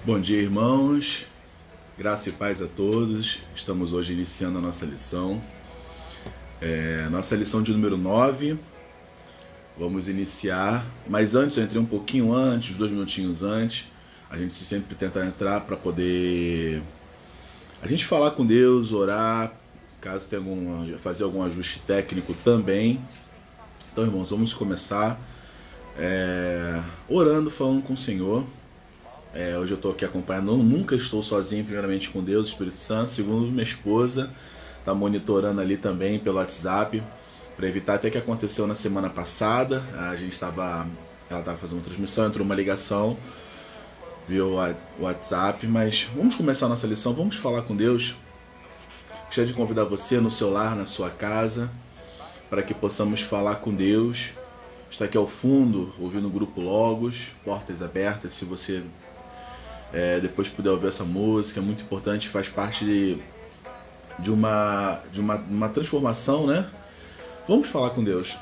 Bom dia, irmãos. Graça e paz a todos. Estamos hoje iniciando a nossa lição. Nossa lição de número 9. Vamos iniciar. Mas antes, eu entrei um pouquinho antes, 2 minutinhos antes. A gente sempre tenta entrar para poder a gente falar com Deus, orar, caso tenha fazer algum ajuste técnico também. Então, irmãos, vamos começar orando, falando com o Senhor. Hoje eu estou aqui acompanhando, nunca estou sozinho, primeiramente com Deus, Espírito Santo. Segundo, minha esposa está monitorando ali também pelo WhatsApp, para evitar até que aconteceu na semana passada. Ela estava fazendo uma transmissão, entrou uma ligação via WhatsApp, mas vamos começar a nossa lição, vamos falar com Deus. Gostaria de convidar você no seu lar, na sua casa, para que possamos falar com Deus. Está aqui ao fundo, ouvindo o grupo Logos, Portas Abertas. Se você depois puder ouvir essa música, é muito importante, faz parte de uma transformação, né? Vamos falar com Deus.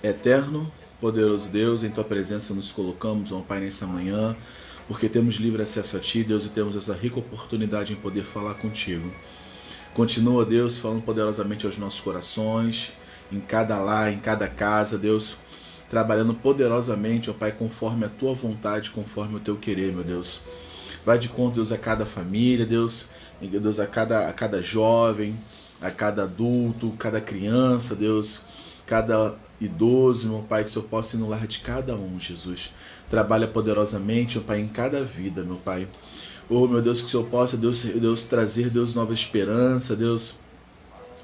Eterno, poderoso Deus, em Tua presença nos colocamos, ó Pai, nessa manhã, porque temos livre acesso a Ti, Deus, e temos essa rica oportunidade em poder falar contigo. Continua, Deus, falando poderosamente aos nossos corações, em cada lar, em cada casa, Deus, trabalhando poderosamente, ó Pai, conforme a Tua vontade, conforme o Teu querer, meu Deus. Vai de conta, Deus, a cada família, Deus, a cada jovem, a cada adulto, cada criança, Deus, cada idoso, meu Pai, que o Senhor possa ir no lar de cada um, Jesus. Trabalha poderosamente, meu Pai, em cada vida, meu Pai. Oh, meu Deus, que o Senhor possa, Deus trazer, Deus, nova esperança, Deus,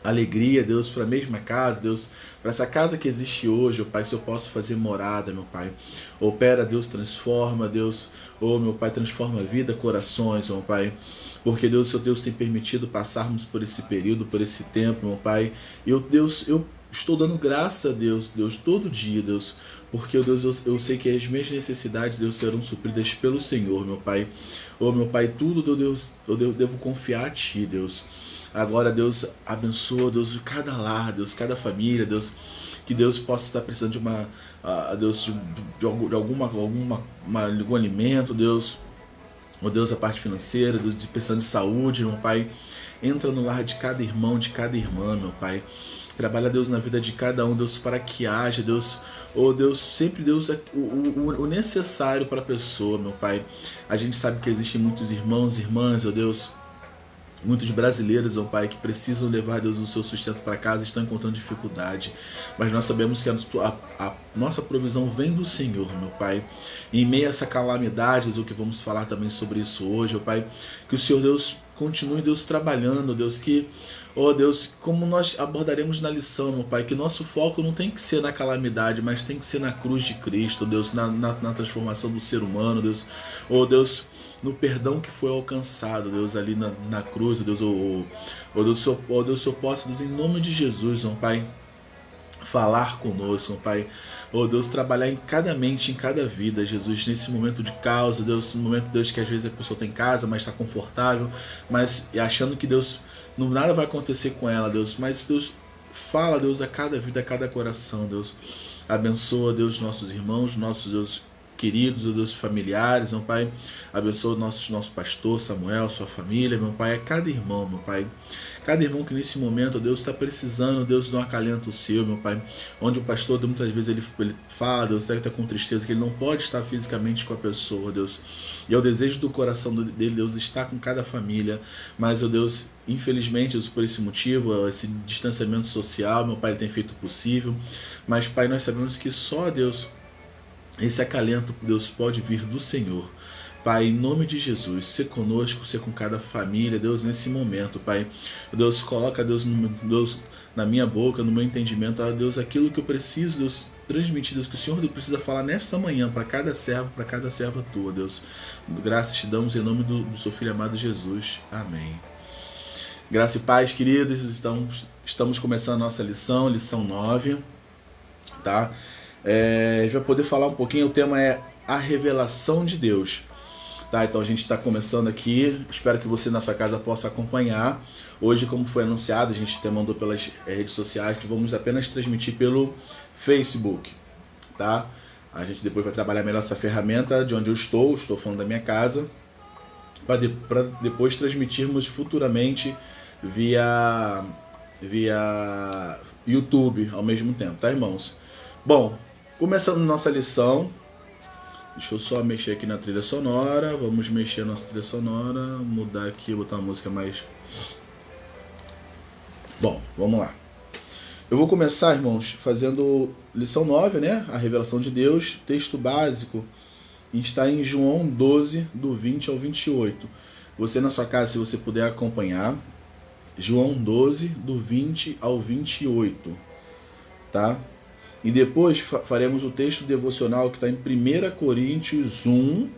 alegria, Deus, para a mesma casa, Deus, para essa casa que existe hoje, oh Pai, que o Senhor possa fazer morada, meu Pai. Opera, Deus, transforma, Deus, oh meu Pai, transforma a vida, corações, meu Pai. Porque, Deus, o Senhor Deus tem permitido passarmos por esse período, por esse tempo, meu Pai. Deus, eu estou dando graça a Deus, todo dia, Deus, porque, Deus, eu sei que as minhas necessidades, Deus, serão supridas pelo Senhor, meu Pai. Oh, meu Pai, tudo, Deus, eu devo confiar a Ti, Deus. Agora, Deus, abençoa, Deus, cada lar, Deus, cada família, Deus, que Deus possa estar precisando de algum alimento, Deus, oh Deus, a parte financeira, Deus, precisando de saúde, meu Pai. Entra no lar de cada irmão, de cada irmã, meu Pai. Trabalha, Deus, na vida de cada um, Deus, para que haja, Deus, oh Deus, sempre, Deus, o necessário para a pessoa, meu Pai. A gente sabe que existem muitos irmãos e irmãs, oh Deus, muitos brasileiros, ó Pai, que precisam levar, Deus, o seu sustento para casa, estão encontrando dificuldade. Mas nós sabemos que a nossa provisão vem do Senhor, meu Pai. E em meio a essa calamidade, o que vamos falar também sobre isso hoje, ó Pai, que o Senhor, Deus, continue, Deus, trabalhando, Deus, que, ó Deus, como nós abordaremos na lição, meu Pai, que nosso foco não tem que ser na calamidade, mas tem que ser na cruz de Cristo, Deus, na transformação do ser humano, Deus, ó Deus, no perdão que foi alcançado, Deus, ali na cruz, Deus, Deus, o Senhor possa, Deus, em nome de Jesus, ó Pai, falar conosco, ó Pai, ó Deus, trabalhar em cada mente, em cada vida, Jesus, nesse momento de causa, Deus, no momento, Deus, que às vezes a pessoa está em casa, mas está confortável, mas achando que, Deus, nada vai acontecer com ela, Deus, mas, Deus, fala, Deus, a cada vida, a cada coração, Deus, abençoa, Deus, nossos irmãos, nossos, Deus, queridos, Deus, familiares, meu Pai, abençoa o nosso pastor Samuel, sua família, meu Pai, a cada irmão, meu Pai, cada irmão que nesse momento, Deus, está precisando, Deus, de um acalento seu, meu Pai, onde o pastor, muitas vezes, ele fala, Deus, deve estar com tristeza, que ele não pode estar fisicamente com a pessoa, Deus, e é o desejo do coração dele, Deus, estar com cada família, mas, ó Deus, infelizmente, Deus, por esse motivo, esse distanciamento social, meu Pai, ele tem feito o possível, mas, Pai, nós sabemos que só, Deus, esse acalento, Deus, pode vir do Senhor. Pai, em nome de Jesus, ser conosco, ser com cada família, Deus, nesse momento, Pai. Deus, coloca, Deus, na minha boca, no meu entendimento, Deus, aquilo que eu preciso, Deus, transmitir, Deus, que o Senhor precisa falar nesta manhã, para cada servo, para cada serva tua, Deus. Graças te damos em nome do seu Filho amado Jesus. Amém. Graça e paz, queridos, estamos começando a nossa lição 9, tá? A gente vai poder falar um pouquinho, o tema é a revelação de Deus, tá? Então a gente está começando aqui, espero que você na sua casa possa acompanhar. Hoje, como foi anunciado, a gente até mandou pelas redes sociais que vamos apenas transmitir pelo Facebook, tá? A gente depois vai trabalhar melhor essa ferramenta de onde eu estou falando da minha casa, para depois transmitirmos futuramente via YouTube ao mesmo tempo, tá, irmãos? Bom, começando nossa lição, deixa eu só mexer aqui na trilha sonora, vamos mexer na nossa trilha sonora, mudar aqui, botar uma música mais... Bom, vamos lá. Eu vou começar, irmãos, fazendo lição 9, né? A revelação de Deus, texto básico, está em João 12, do 20 ao 28. Você na sua casa, se você puder acompanhar, João 12, do 20 ao 28, tá? E depois faremos o texto devocional que está em 1 Coríntios 1,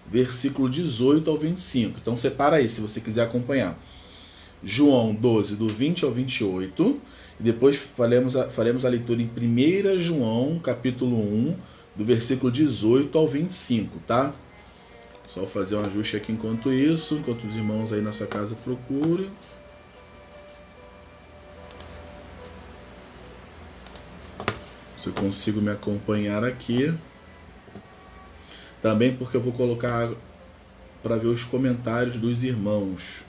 versículo 18 ao 25. Então separa aí, se você quiser acompanhar. João 12, do 20 ao 28. E depois faremos a leitura em 1 João, capítulo 1, do versículo 18 ao 25, tá? Só fazer um ajuste aqui enquanto isso, enquanto os irmãos aí na sua casa procuram. Se eu consigo me acompanhar aqui. Também porque eu vou colocar para ver os comentários dos irmãos.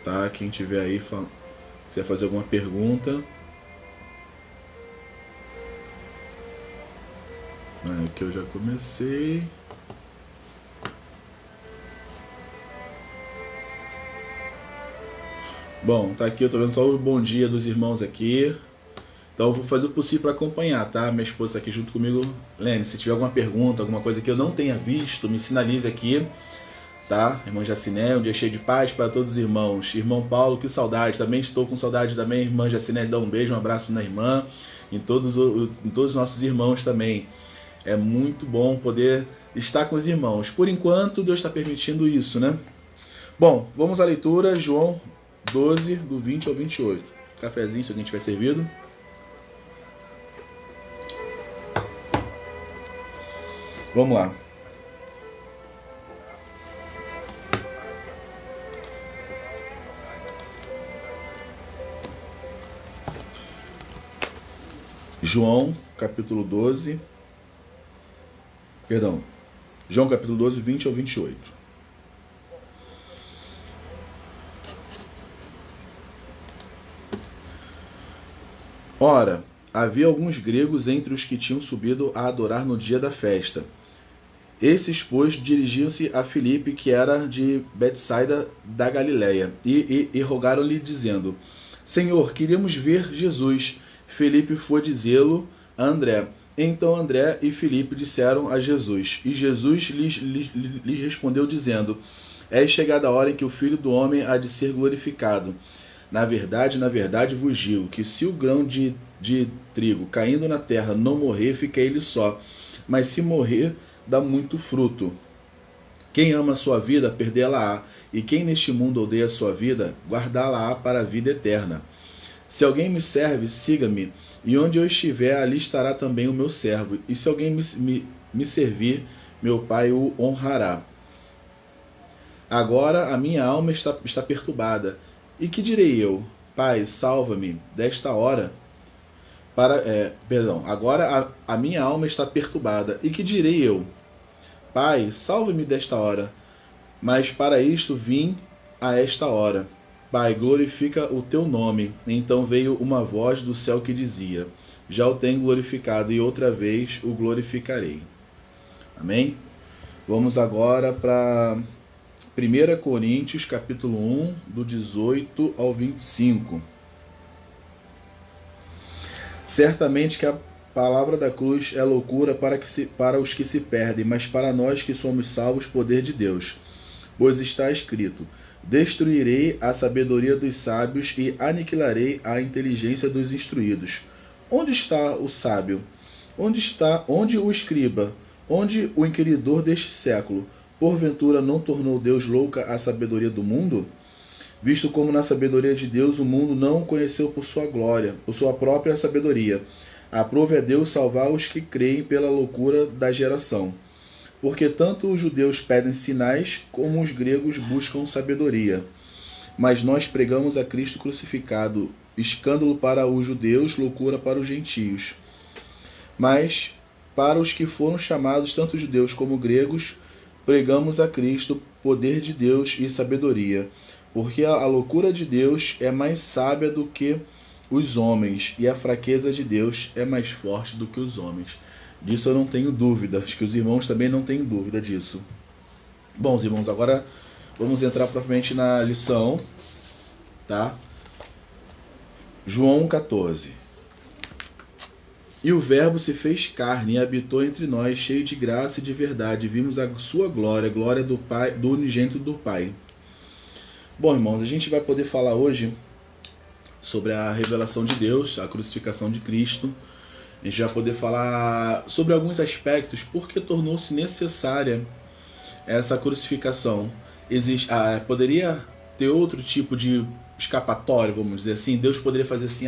Tá? Quem tiver aí, quiser fazer alguma pergunta. Aqui eu já comecei. Bom, tá aqui, eu tô vendo só o bom dia dos irmãos aqui. Então eu vou fazer o possível para acompanhar, tá? Minha esposa tá aqui junto comigo. Lene, se tiver alguma pergunta, alguma coisa que eu não tenha visto, me sinalize aqui, tá? Irmã Jaciné, um dia cheio de paz para todos os irmãos. Irmão Paulo, que saudade, também estou com saudade também. Irmã Jaciné, dá um beijo, um abraço na irmã, em todos os nossos irmãos também. É muito bom poder estar com os irmãos. Por enquanto, Deus está permitindo isso, né? Bom, vamos à leitura, João 12, do 20 ao 28. Cafezinho, se alguém tiver servido. Vamos lá. João, capítulo 12. Perdão. João, capítulo 12, 20 ao 28. Ora, havia alguns gregos entre os que tinham subido a adorar no dia da festa. Esses, pois, dirigiam-se a Filipe, que era de Betsaida da Galileia, e rogaram-lhe, dizendo: Senhor, queríamos ver Jesus. Filipe foi dizê-lo a André. Então André e Filipe disseram a Jesus. E Jesus lhes respondeu, dizendo: É chegada a hora em que o Filho do Homem há de ser glorificado. Na verdade vos digo, que se o grão de trigo caindo na terra não morrer, fica ele só. Mas se morrer, dá muito fruto. Quem ama a sua vida, perdê-la-á, e quem neste mundo odeia a sua vida, guardá-la-á para a vida eterna. Se alguém me serve, siga-me, e onde eu estiver, ali estará também o meu servo, e se alguém me servir, meu Pai o honrará. Agora a minha alma está perturbada, e que direi eu? Pai, salva-me desta hora. Agora a minha alma está perturbada, e que direi eu? Pai, salva-me desta hora. Mas para isto vim a esta hora. Pai, glorifica o teu nome. Então veio uma voz do céu que dizia: Já o tenho glorificado, e outra vez o glorificarei. Amém? Vamos agora para 1 Coríntios, capítulo 1, do 18 ao 25. Certamente que a palavra da cruz é loucura para os que se perdem, mas para nós que somos salvos, poder de Deus. Pois está escrito: Destruirei a sabedoria dos sábios e aniquilarei a inteligência dos instruídos. Onde está o sábio? Onde o escriba? Onde o inquiridor deste século? Porventura não tornou Deus louca a sabedoria do mundo? Visto como na sabedoria de Deus o mundo não o conheceu por sua glória, por sua própria sabedoria. Aprove a Deus salvar os que creem pela loucura da geração. Porque tanto os judeus pedem sinais, como os gregos buscam sabedoria. Mas nós pregamos a Cristo crucificado, escândalo para os judeus, loucura para os gentios. Mas para os que foram chamados, tanto judeus como gregos, pregamos a Cristo, poder de Deus e sabedoria, porque a loucura de Deus é mais sábia do que os homens, e a fraqueza de Deus é mais forte do que os homens. Disso eu não tenho dúvida, acho que os irmãos também não têm dúvida disso. Bom, irmãos, agora vamos entrar propriamente na lição, tá? João 14. E o Verbo se fez carne e habitou entre nós, cheio de graça e de verdade. Vimos a sua glória, a glória do Pai, do unigênito do Pai. Bom, irmãos, a gente vai poder falar hoje sobre a revelação de Deus, a crucificação de Cristo. A gente vai poder falar sobre alguns aspectos, porque tornou-se necessária essa crucificação. Poderia ter outro tipo de escapatória, vamos dizer assim. Deus poderia fazer assim: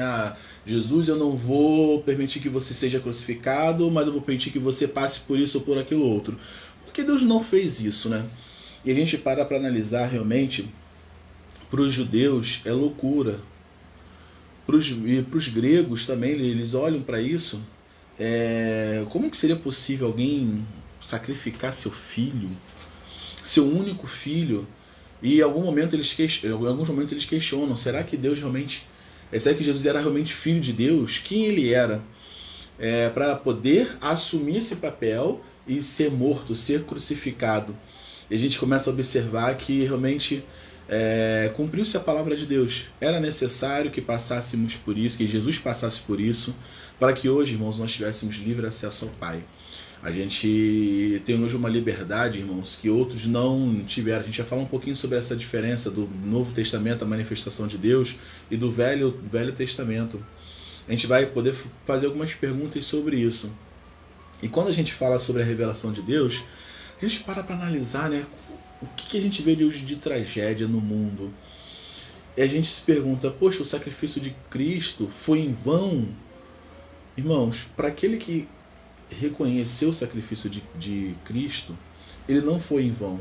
Jesus, eu não vou permitir que você seja crucificado, mas eu vou permitir que você passe por isso ou por aquilo outro. Porque Deus não fez isso, né? E a gente para analisar realmente, para os judeus é loucura. E para os gregos também, eles olham para isso. Como que seria possível alguém sacrificar seu filho, seu único filho? E em alguns momentos eles questionam: será que Deus realmente, será que Jesus era realmente filho de Deus? Quem ele era para poder assumir esse papel e ser morto, ser crucificado? E a gente começa a observar que realmente cumpriu-se a palavra de Deus. Era necessário que passássemos por isso, que Jesus passasse por isso, para que hoje, irmãos, nós tivéssemos livre acesso ao Pai. A gente tem hoje uma liberdade, irmãos, que outros não tiveram. A gente vai falar um pouquinho sobre essa diferença do Novo Testamento, a manifestação de Deus, e do Velho Testamento. A gente vai poder fazer algumas perguntas sobre isso. E quando a gente fala sobre a revelação de Deus, a gente para analisar, né, o que a gente vê de hoje de tragédia no mundo. E a gente se pergunta: poxa, o sacrifício de Cristo foi em vão? Irmãos, para aquele que reconheceu o sacrifício de Cristo, ele não foi em vão.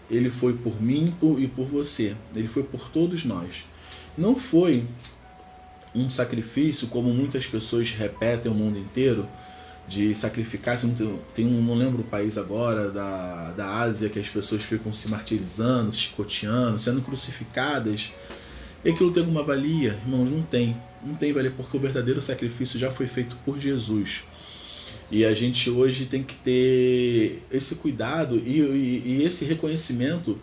Ele foi por mim e por você. Ele foi por todos nós. Não foi um sacrifício, como muitas pessoas repetem o mundo inteiro, de sacrificar. Não lembro o país agora, da Ásia, que as pessoas ficam se martirizando, se chicoteando, sendo crucificadas. E aquilo tem alguma valia? Irmãos, não tem. Não tem valia, porque o verdadeiro sacrifício já foi feito por Jesus. E a gente hoje tem que ter esse cuidado e esse reconhecimento,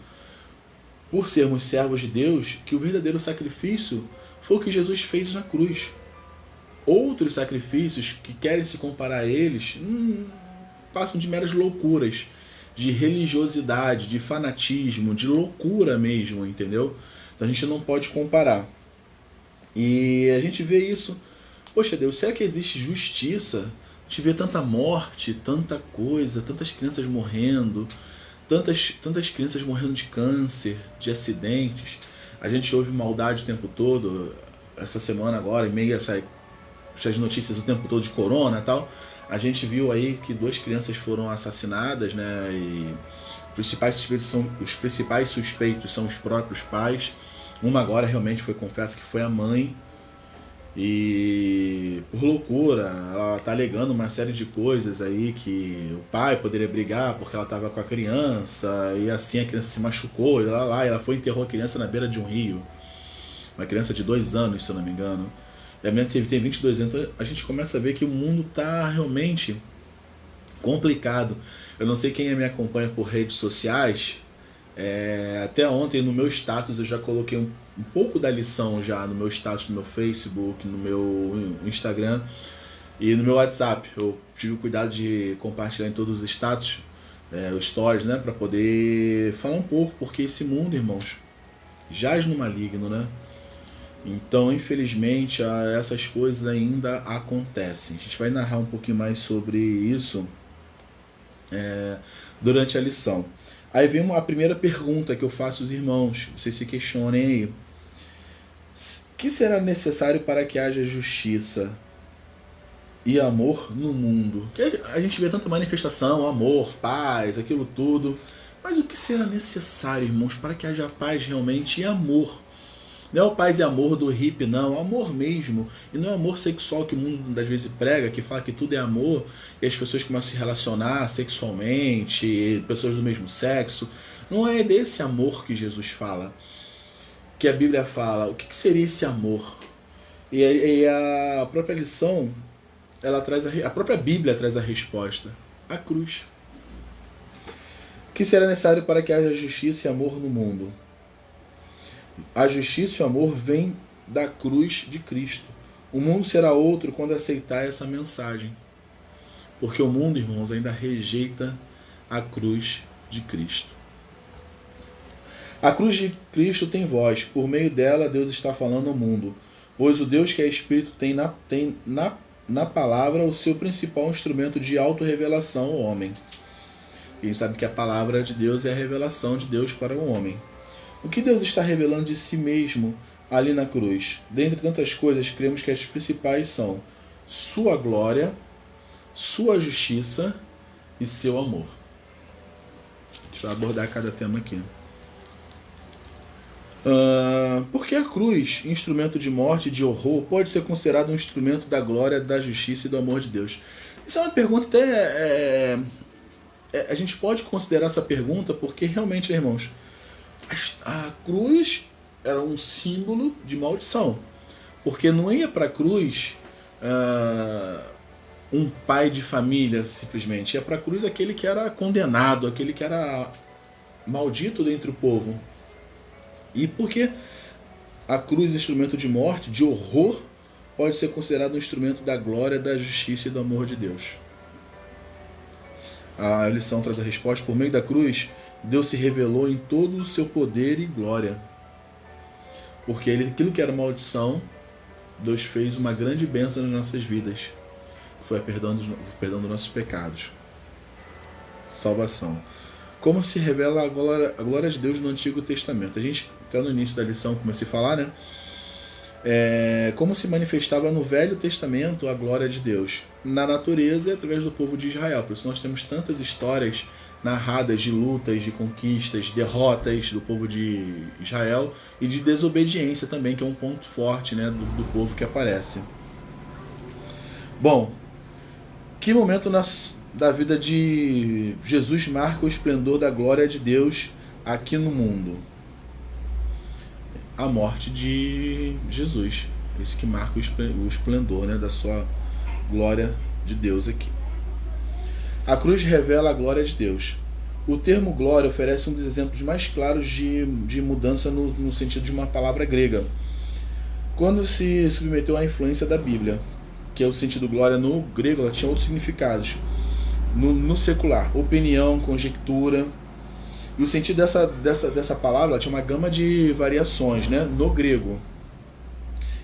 por sermos servos de Deus, que o verdadeiro sacrifício foi o que Jesus fez na cruz. Outros sacrifícios que querem se comparar a eles passam de meras loucuras, de religiosidade, de fanatismo, de loucura mesmo, entendeu? Então a gente não pode comparar. E a gente vê isso. Poxa Deus, será que existe justiça? A gente vê tanta morte, tanta coisa, tantas crianças morrendo, tantas crianças morrendo de câncer, de acidentes. A gente ouve maldade o tempo todo. Essa semana agora, em meio a essas notícias o tempo todo de corona e tal, a gente viu aí que 2 crianças foram assassinadas, né? E os principais suspeitos são os próprios pais. Uma agora realmente confessa que foi a mãe. E por loucura, ela tá alegando uma série de coisas aí, que o pai poderia brigar porque ela estava com a criança, e assim a criança se machucou, e ela foi e enterrou a criança na beira de um rio. Uma criança de 2 anos, se eu não me engano. E a menina tem 22 anos. Então a gente começa a ver que o mundo tá realmente complicado. Eu não sei quem me acompanha por redes sociais. Até ontem no meu status eu já coloquei um pouco da lição já no meu status, no meu Facebook, no meu Instagram e no meu WhatsApp. Eu tive o cuidado de compartilhar em todos os status, os stories, né, para poder falar um pouco, porque esse mundo, irmãos, jaz no maligno, né? Então, infelizmente, essas coisas ainda acontecem. A gente vai narrar um pouquinho mais sobre isso durante a lição. Aí vem a primeira pergunta que eu faço aos irmãos, vocês se questionem aí. O que será necessário para que haja justiça e amor no mundo? Que a gente vê tanta manifestação, amor, paz, aquilo tudo. Mas o que será necessário, irmãos, para que haja paz realmente e amor? Não é o paz e amor do hippie, não. É o amor mesmo. E não é o amor sexual que o mundo às vezes prega, que fala que tudo é amor e as pessoas começam a se relacionar sexualmente, pessoas do mesmo sexo. Não é desse amor que Jesus fala, que a Bíblia fala. O que seria esse amor? E a própria lição, ela traz a própria Bíblia traz a resposta: a cruz. O que será necessário para que haja justiça e amor no mundo? A justiça e o amor vêm da cruz de Cristo. O mundo será outro quando aceitar essa mensagem. Porque o mundo, irmãos, ainda rejeita a cruz de Cristo. A cruz de Cristo tem voz. Por meio dela, Deus está falando ao mundo. Pois o Deus que é Espírito tem na palavra o seu principal instrumento de autorrevelação ao homem. E a gente sabe que a palavra de Deus é a revelação de Deus para o homem. O que Deus está revelando de si mesmo ali na cruz? Dentre tantas coisas, cremos que as principais são sua glória, sua justiça e seu amor. A gente vai abordar cada tema aqui. Por que a cruz, instrumento de morte e de horror, pode ser considerado um instrumento da glória, da justiça e do amor de Deus? Isso é uma pergunta até... a gente pode considerar essa pergunta porque realmente, irmãos, a cruz era um símbolo de maldição. Porque não ia para a cruz um pai de família, simplesmente. Ia para a cruz aquele que era condenado, aquele que era maldito dentre o povo. E por que a cruz, instrumento de morte, de horror, pode ser considerado um instrumento da glória, da justiça e do amor de Deus? A lição traz a resposta. Por meio da cruz, Deus se revelou em todo o seu poder e glória. Porque aquilo que era maldição, Deus fez uma grande bênção nas nossas vidas. Foi a perdão dos nossos pecados. Salvação. Como se revela a glória de Deus no Antigo Testamento? A gente, até no início da lição, comecei a falar, né? Como se manifestava no Velho Testamento a glória de Deus? Na natureza e através do povo de Israel. Por isso nós temos tantas histórias narradas de lutas, de conquistas, derrotas do povo de Israel e de desobediência também, que é um ponto forte, né, do povo que aparece. Bom, que momento da vida de Jesus marca o esplendor da glória de Deus aqui no mundo? A morte de Jesus. Esse que marca o esplendor, né, da sua glória de Deus aqui. A cruz revela a glória de Deus. O termo glória oferece um dos exemplos mais claros de mudança no sentido de uma palavra grega. Quando se submeteu à influência da Bíblia, que é o sentido glória no grego, ela tinha outros significados. No secular, opinião, conjectura. E o sentido dessa palavra, ela tinha uma gama de variações, né, no grego.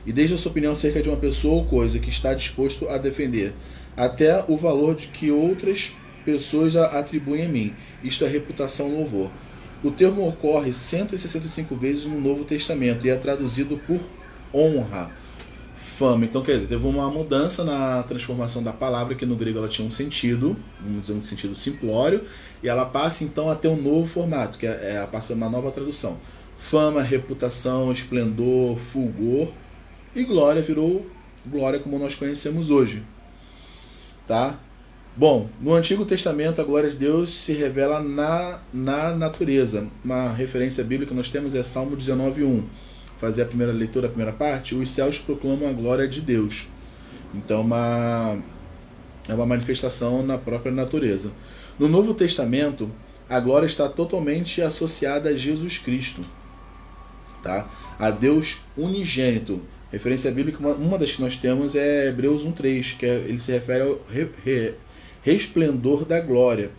E desde a sua opinião acerca de uma pessoa ou coisa que está disposto a defender, até o valor de que outras pessoas atribuem a mim. Isto é reputação e louvor. O termo ocorre 165 vezes no Novo Testamento e é traduzido por honra, fama. Então, quer dizer, teve uma mudança na transformação da palavra, que no grego ela tinha um sentido, vamos dizer, um sentido simplório, e ela passa então a ter um novo formato, que passa uma nova tradução. Fama, reputação, esplendor, fulgor, e glória virou glória como nós conhecemos hoje. Tá? Bom, no Antigo Testamento a glória de Deus se revela na natureza. Uma referência bíblica que nós temos é Salmo 19:1. Fazer a primeira leitura, a primeira parte. Os céus proclamam a glória de Deus. Então é uma manifestação na própria natureza. No Novo Testamento, a glória está totalmente associada a Jesus Cristo, tá? A Deus unigênito. Referência bíblica, uma das que nós temos é Hebreus 1:3, que ele se refere ao resplendor da glória.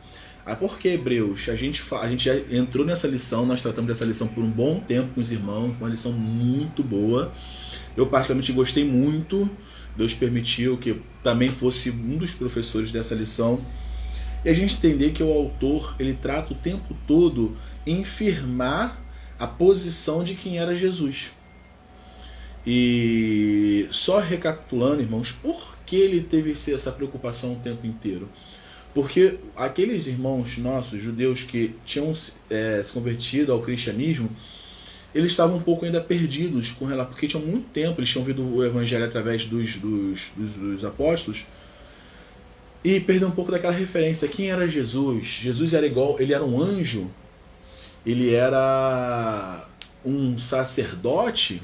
Por que Hebreus? A gente já entrou nessa lição, nós tratamos dessa lição por um bom tempo com os irmãos, uma lição muito boa. Eu particularmente gostei muito. Deus permitiu que eu também fosse um dos professores dessa lição. E a gente entender que o autor, ele trata o tempo todo em firmar a posição de quem era Jesus. E só recapitulando, irmãos, por que ele teve essa preocupação o tempo inteiro? Porque aqueles irmãos nossos, judeus, que tinham se convertido ao cristianismo, eles estavam um pouco ainda perdidos com relação, porque tinham muito tempo, eles tinham ouvido o evangelho através dos apóstolos, e perdeu um pouco daquela referência. Quem era Jesus? Jesus era igual, ele era um anjo, ele era um sacerdote,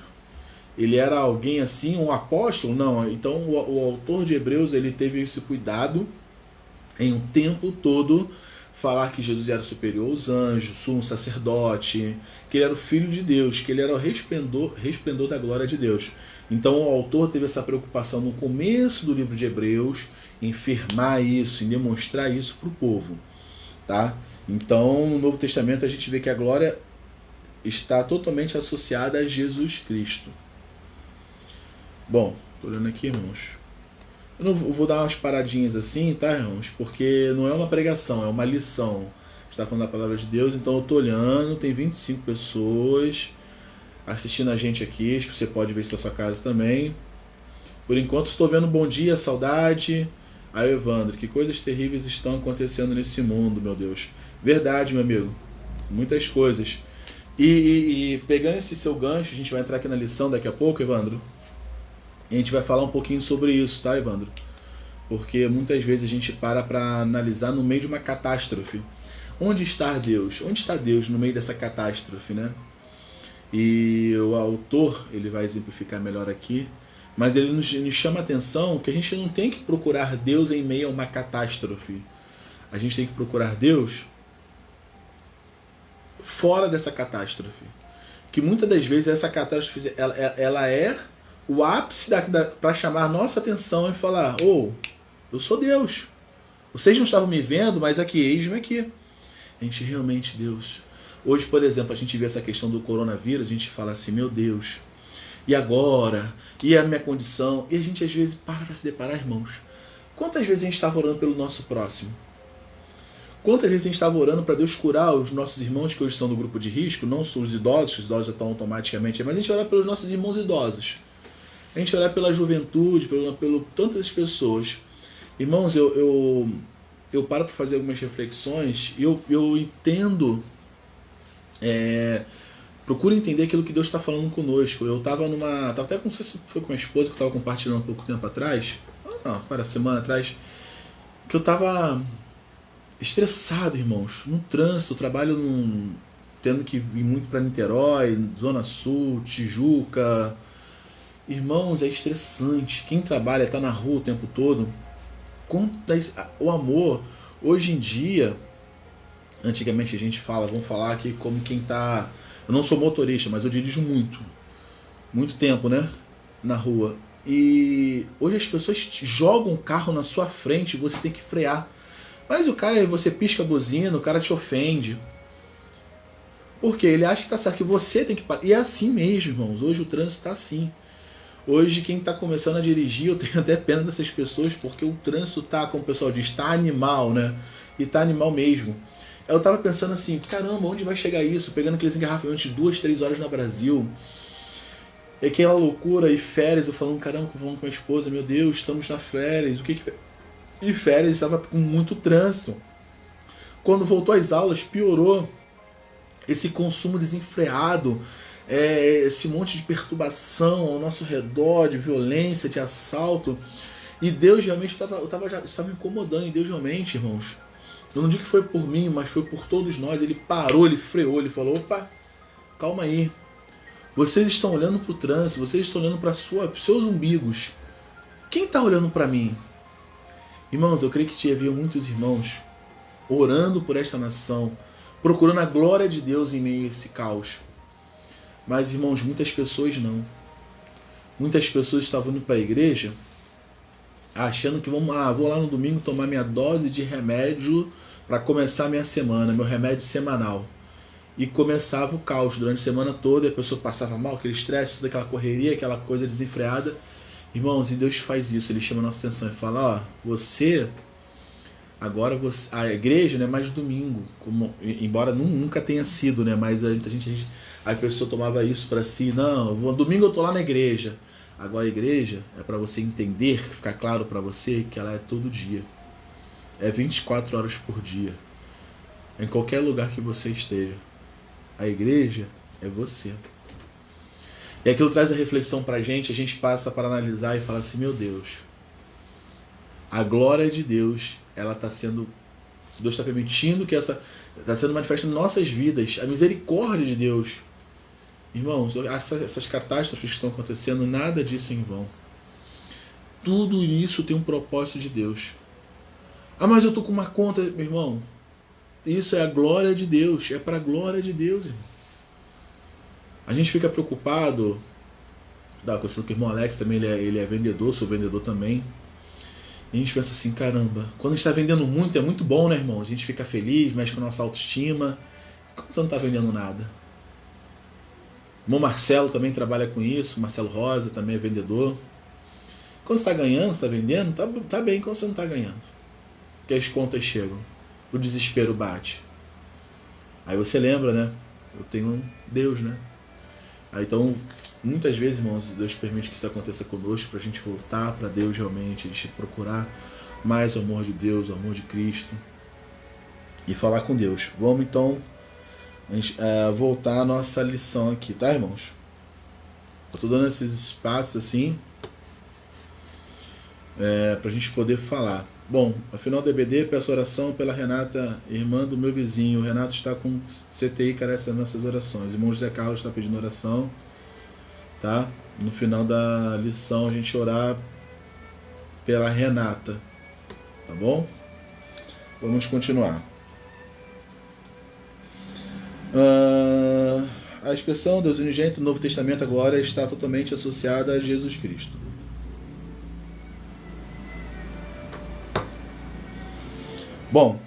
ele era alguém assim, um apóstolo? Não. Então o autor de Hebreus, ele teve esse cuidado em o tempo todo falar que Jesus era superior aos anjos, sumo sacerdote, que ele era o Filho de Deus, que ele era o resplendor da glória de Deus. Então o autor teve essa preocupação no começo do livro de Hebreus, em firmar isso, em demonstrar isso para o povo. Tá? Então no Novo Testamento a gente vê que a glória está totalmente associada a Jesus Cristo. Bom, estou olhando aqui, irmãos. Eu vou dar umas paradinhas assim, tá, irmãos? Porque não é uma pregação, é uma lição. Está falando da palavra de Deus, então eu tô olhando, tem 25 pessoas assistindo a gente aqui, você pode ver isso na sua casa também. Por enquanto estou vendo bom dia, saudade. Aí, Evandro, que coisas terríveis estão acontecendo nesse mundo, meu Deus. Verdade, meu amigo. Muitas coisas. E pegando esse seu gancho, a gente vai entrar aqui na lição daqui a pouco, Evandro. E a gente vai falar um pouquinho sobre isso, tá, Evandro? Porque muitas vezes a gente para analisar no meio de uma catástrofe. Onde está Deus? Onde está Deus no meio dessa catástrofe, né? E o autor, ele vai exemplificar melhor aqui, mas ele nos chama a atenção que a gente não tem que procurar Deus em meio a uma catástrofe. A gente tem que procurar Deus fora dessa catástrofe. Que muitas das vezes essa catástrofe, ela é o ápice para chamar a nossa atenção e falar: oh, eu sou Deus. Vocês não estavam me vendo, mas aqui, eis-me aqui. A gente realmente, Deus. Hoje, por exemplo, a gente vê essa questão do coronavírus, a gente fala assim: meu Deus, e agora? E a minha condição? E a gente às vezes para se deparar, irmãos. Quantas vezes a gente estava orando pelo nosso próximo? Quantas vezes a gente estava orando para Deus curar os nossos irmãos que hoje são do grupo de risco? Não são os idosos já estão automaticamente, mas a gente ora pelos nossos irmãos idosos. A gente orar pela juventude, pelo tantas pessoas. Irmãos, eu paro para fazer algumas reflexões e eu entendo, procuro entender aquilo que Deus está falando conosco. Eu estava até não sei se foi com a esposa que eu estava compartilhando há pouco tempo atrás, para a semana atrás, que eu estava estressado, irmãos, no trânsito, trabalho tendo que ir muito para Niterói, Zona Sul, Tijuca. Irmãos, é estressante. Quem trabalha, está na rua o tempo todo. O amor, hoje em dia, antigamente a gente vamos falar aqui como quem está... Eu não sou motorista, mas eu dirijo muito tempo, né, na rua. E hoje as pessoas jogam o carro na sua frente e você tem que frear. Mas você pisca a buzina, o cara te ofende. Por quê? Ele acha que está certo, que você tem que... E é assim mesmo, irmãos. Hoje o trânsito está assim. Hoje quem está começando a dirigir, eu tenho até pena dessas pessoas, porque o trânsito está, como o pessoal diz, está animal, né? E está animal mesmo. Eu estava pensando assim, caramba, onde vai chegar isso? Pegando aqueles engarrafamentos de 2, 3 horas no Brasil. E aquela loucura, e férias, eu falando, caramba, falando com a esposa, meu Deus, estamos na férias, E férias estava com muito trânsito. Quando voltou às aulas, piorou. Esse consumo desenfreado, esse monte de perturbação ao nosso redor, de violência, de assalto. E Deus realmente estava incomodando. E Deus realmente, irmãos, eu não digo que foi por mim, mas foi por todos nós. Ele parou, ele freou, ele falou: opa, calma aí. Vocês estão olhando para o trânsito, vocês estão olhando para seus umbigos. Quem está olhando para mim? Irmãos, eu creio que havia muitos irmãos orando por esta nação, procurando a glória de Deus em meio a esse caos. Mas, irmãos, muitas pessoas não. Muitas pessoas estavam indo para a igreja achando que vou lá no domingo tomar minha dose de remédio para começar a minha semana, meu remédio semanal. E começava o caos durante a semana toda, e a pessoa passava mal, aquele estresse, toda aquela correria, aquela coisa desenfreada. Irmãos, e Deus faz isso, Ele chama a nossa atenção e fala: a igreja não é mais domingo, embora nunca tenha sido, né? Mas a pessoa tomava isso para si: não, domingo eu tô lá na igreja. Agora a igreja é para você entender, ficar claro para você que ela é todo dia, é 24 horas por dia, em qualquer lugar que você esteja. A igreja é você. E aquilo traz a reflexão pra gente, a gente passa para analisar e falar assim, meu Deus, a glória de Deus, ela está sendo, Deus está permitindo que essa, está sendo manifesta em nossas vidas, a misericórdia de Deus. Irmãos, essas catástrofes que estão acontecendo, nada disso é em vão. Tudo isso tem um propósito de Deus. Ah, mas eu estou com uma conta, meu irmão. Isso é a glória de Deus, é para a glória de Deus, irmão. A gente fica preocupado, da questão que o irmão Alex também ele é vendedor, sou vendedor também. E a gente pensa assim, caramba, quando a gente está vendendo muito, é muito bom, né, irmão? A gente fica feliz, mexe com a nossa autoestima. Como você não está vendendo nada? O irmão Marcelo também trabalha com isso, Marcelo Rosa também é vendedor. Quando você está ganhando, você está vendendo, tá bem quando você não está ganhando. Porque as contas chegam, o desespero bate. Aí você lembra, né? Eu tenho Deus, né? Aí, então, muitas vezes, irmãos, Deus permite que isso aconteça conosco para a gente voltar para Deus realmente, a gente procurar mais o amor de Deus, o amor de Cristo e falar com Deus. Vamos então voltar à nossa lição aqui, tá, irmãos? Eu estou dando esses espaços assim para a gente poder falar. Bom, afinal do EBD, peço oração pela Renata, irmã do meu vizinho. O Renato está com CTI e carece das nossas orações. O irmão José Carlos está pedindo oração, tá? No final da lição a gente orar pela Renata, tá bom? Vamos continuar. A expressão Deus unigênito no Novo Testamento agora está totalmente associada a Jesus Cristo. Bom,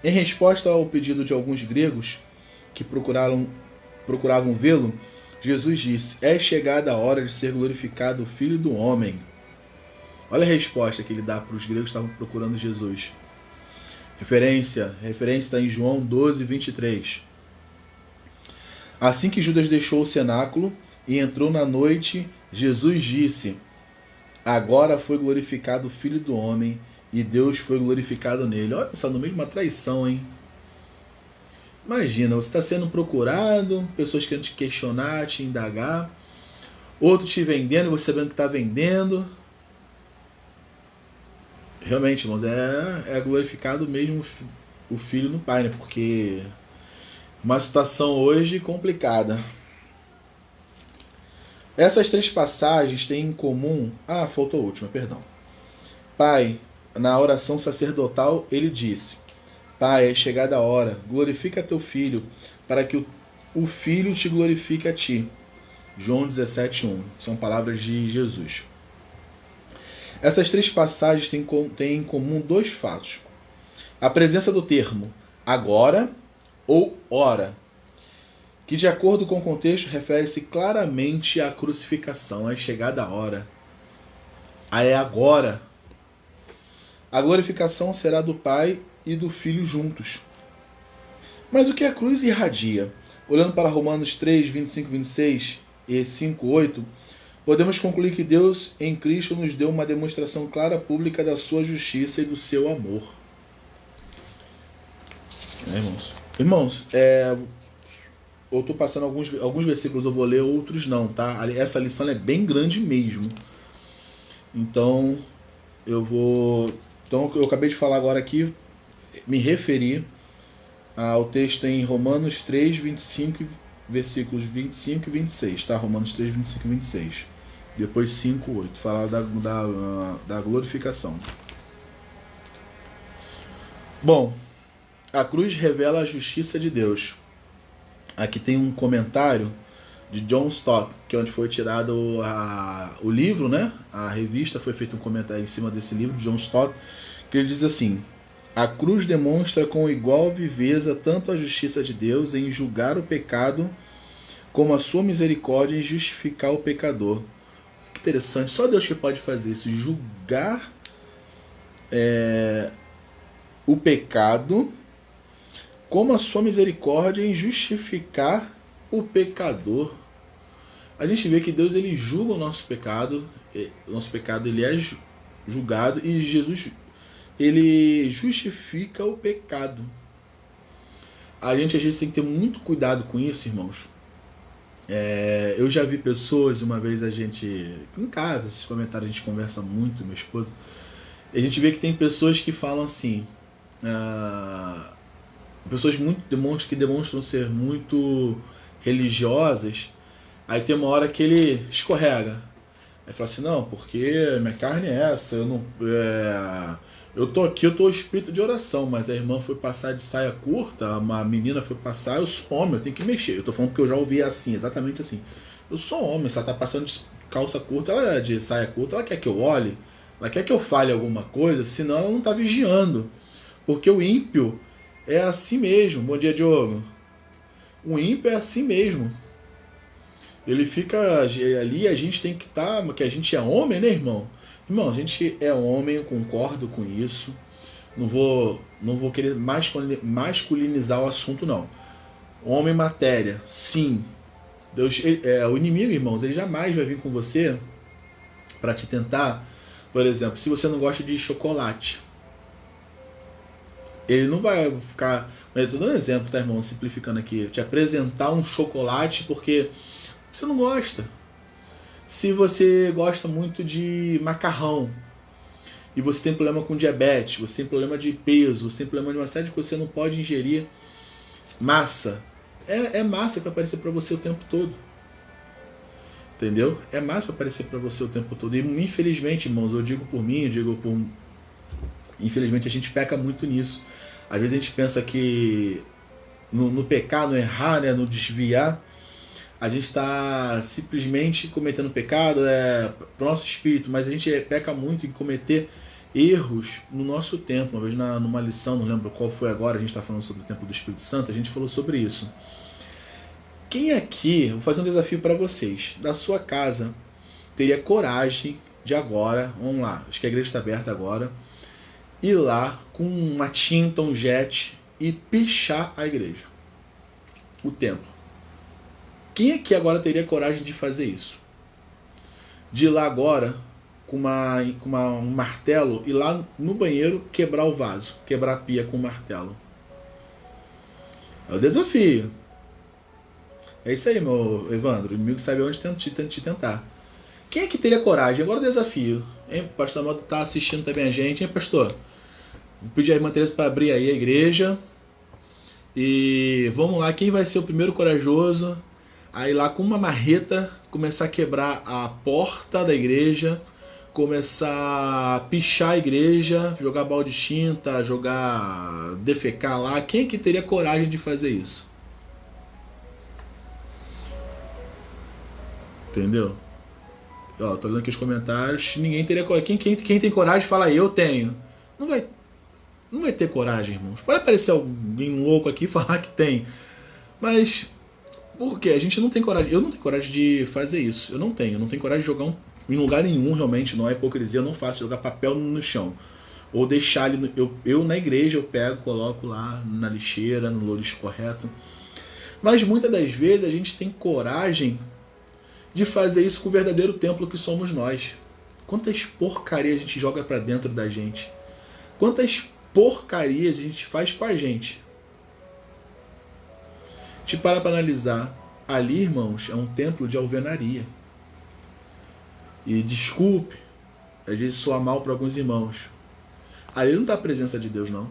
em resposta ao pedido de alguns gregos que procuravam vê-lo, Jesus disse: é chegada a hora de ser glorificado o Filho do Homem. Olha a resposta que ele dá para os gregos que estavam procurando Jesus. Referência está em João 12, 23. Assim que Judas deixou o cenáculo e entrou na noite, Jesus disse: agora foi glorificado o Filho do Homem, e Deus foi glorificado nele. Olha só, no meio de uma traição, hein? Imagina, você está sendo procurado, pessoas querendo te questionar, te indagar, outro te vendendo, você sabendo que está vendendo. Realmente, irmãos, é glorificado mesmo o Filho no Pai, né? Porque uma situação hoje complicada. Essas três passagens têm em comum... Ah, faltou a última, perdão. Pai, na oração sacerdotal, ele disse: Pai, é chegada a hora, glorifica teu Filho, para que o Filho te glorifique a ti. João 17:1. São palavras de Jesus. Essas três passagens têm em comum dois fatos. A presença do termo agora ou ora, que de acordo com o contexto refere-se claramente à crucificação, à chegada a hora. É agora. A glorificação será do Pai e do Filho juntos. Mas o que a cruz irradia? Olhando para Romanos 3, 25, 26 e 5, 8, podemos concluir que Deus em Cristo nos deu uma demonstração clara pública da sua justiça e do seu amor. Irmãos, eu estou passando alguns versículos, eu vou ler, outros não, tá? Essa lição é bem grande mesmo. Então, eu acabei de falar agora aqui, me referi ao texto em Romanos 3, 25, versículos 25 e 26, tá? Romanos 3, 25 e 26. Depois 5, 8. Falar da glorificação. Bom, a cruz revela a justiça de Deus. Aqui tem um comentário de John Stott, que é onde foi tirado o livro, né? A revista, foi feito um comentário em cima desse livro de John Stott, que ele diz assim: a cruz demonstra com igual viveza tanto a justiça de Deus em julgar o pecado, como a sua misericórdia em justificar o pecador. Que interessante, só Deus que pode fazer isso, julgar o pecado, como a sua misericórdia em justificar o pecador. A gente vê que Deus ele julga o nosso pecado ele é julgado, e Jesus ele justifica o pecado. A gente às vezes tem que ter muito cuidado com isso, irmãos, Eu já vi pessoas, uma vez a gente, em casa, esses comentários a gente conversa muito, minha esposa, e a gente vê que tem pessoas que falam assim, pessoas que demonstram ser muito religiosas, aí tem uma hora que ele escorrega. Aí fala assim, não, porque minha carne é essa, eu não. Eu tô aqui, eu tô espírito de oração, mas a irmã foi passar de saia curta, uma menina foi passar, eu sou homem, eu tenho que mexer. Eu tô falando que eu já ouvi assim, exatamente assim. Eu sou homem, se ela tá passando de calça curta, ela é de saia curta, ela quer que eu olhe, ela quer que eu fale alguma coisa, senão ela não tá vigiando. Porque o ímpio é assim mesmo. Bom dia, Diogo. O ímpio é assim mesmo. Ele fica ali, a gente tem que estar, que a gente é homem, né, irmão? Irmão, a gente é homem, eu concordo com isso. Não vou querer masculinizar o assunto, não. Homem matéria, sim. Deus, o inimigo, irmãos, ele jamais vai vir com você para te tentar. Por exemplo, se você não gosta de chocolate, ele não vai ficar. Eu tô dando um exemplo, tá, irmão? Simplificando aqui. Te apresentar um chocolate porque você não gosta. Se você gosta muito de macarrão e você tem problema com diabetes, você tem problema de peso, você tem problema de uma série de coisas que você não pode ingerir massa. É massa que vai aparecer para você o tempo todo. Entendeu? É massa para aparecer para você o tempo todo. E infelizmente, irmãos, eu digo por mim, eu digo por... Infelizmente a gente peca muito nisso. Às vezes a gente pensa que no pecar, no errar, né, no desviar, a gente está simplesmente cometendo pecado para o nosso espírito, mas a gente peca muito em cometer erros no nosso tempo. Uma vez numa lição, não lembro qual foi agora, a gente está falando sobre o tempo do Espírito Santo, a gente falou sobre isso. Quem aqui, vou fazer um desafio para vocês, da sua casa, teria coragem de agora, vamos lá, acho que a igreja está aberta agora, ir lá com uma tinta, um jet e pichar a igreja, o templo? Quem aqui agora teria coragem de fazer isso? De ir lá agora com um martelo e lá no banheiro quebrar o vaso, quebrar a pia com um martelo? É o desafio. É isso aí, meu Evandro. O inimigo sabe onde te tentar. Quem é que teria coragem? Agora o desafio. Hein? O pastor Amado tá assistindo também a gente, hein, pastor? Vou pedir a irmã Teresa para abrir aí a igreja. E vamos lá, quem vai ser o primeiro corajoso? Aí lá com uma marreta começar a quebrar a porta da igreja, começar a pichar a igreja, jogar balde de tinta, jogar defecar lá. Quem é que teria coragem de fazer isso? Entendeu? Ó, tô lendo aqui os comentários. Ninguém teria coragem. Quem tem coragem fala eu tenho. Não vai ter coragem, irmãos. Pode aparecer alguém louco aqui e falar que tem. Mas por quê? A gente não tem coragem. Eu não tenho coragem de fazer isso. Eu não tenho coragem de jogar em lugar nenhum, realmente. Não é hipocrisia, eu não faço. Jogar papel no chão. Ou deixar ele. Eu na igreja eu pego, coloco lá na lixeira, no lixo correto. Mas muitas das vezes a gente tem coragem de fazer isso com o verdadeiro templo que somos nós. Quantas porcarias a gente joga pra dentro da gente. Quantas porcarias a gente faz com a gente. Te para analisar. Ali, irmãos, é um templo de alvenaria. E desculpe, às vezes soa mal para alguns irmãos. Ali não está a presença de Deus, não.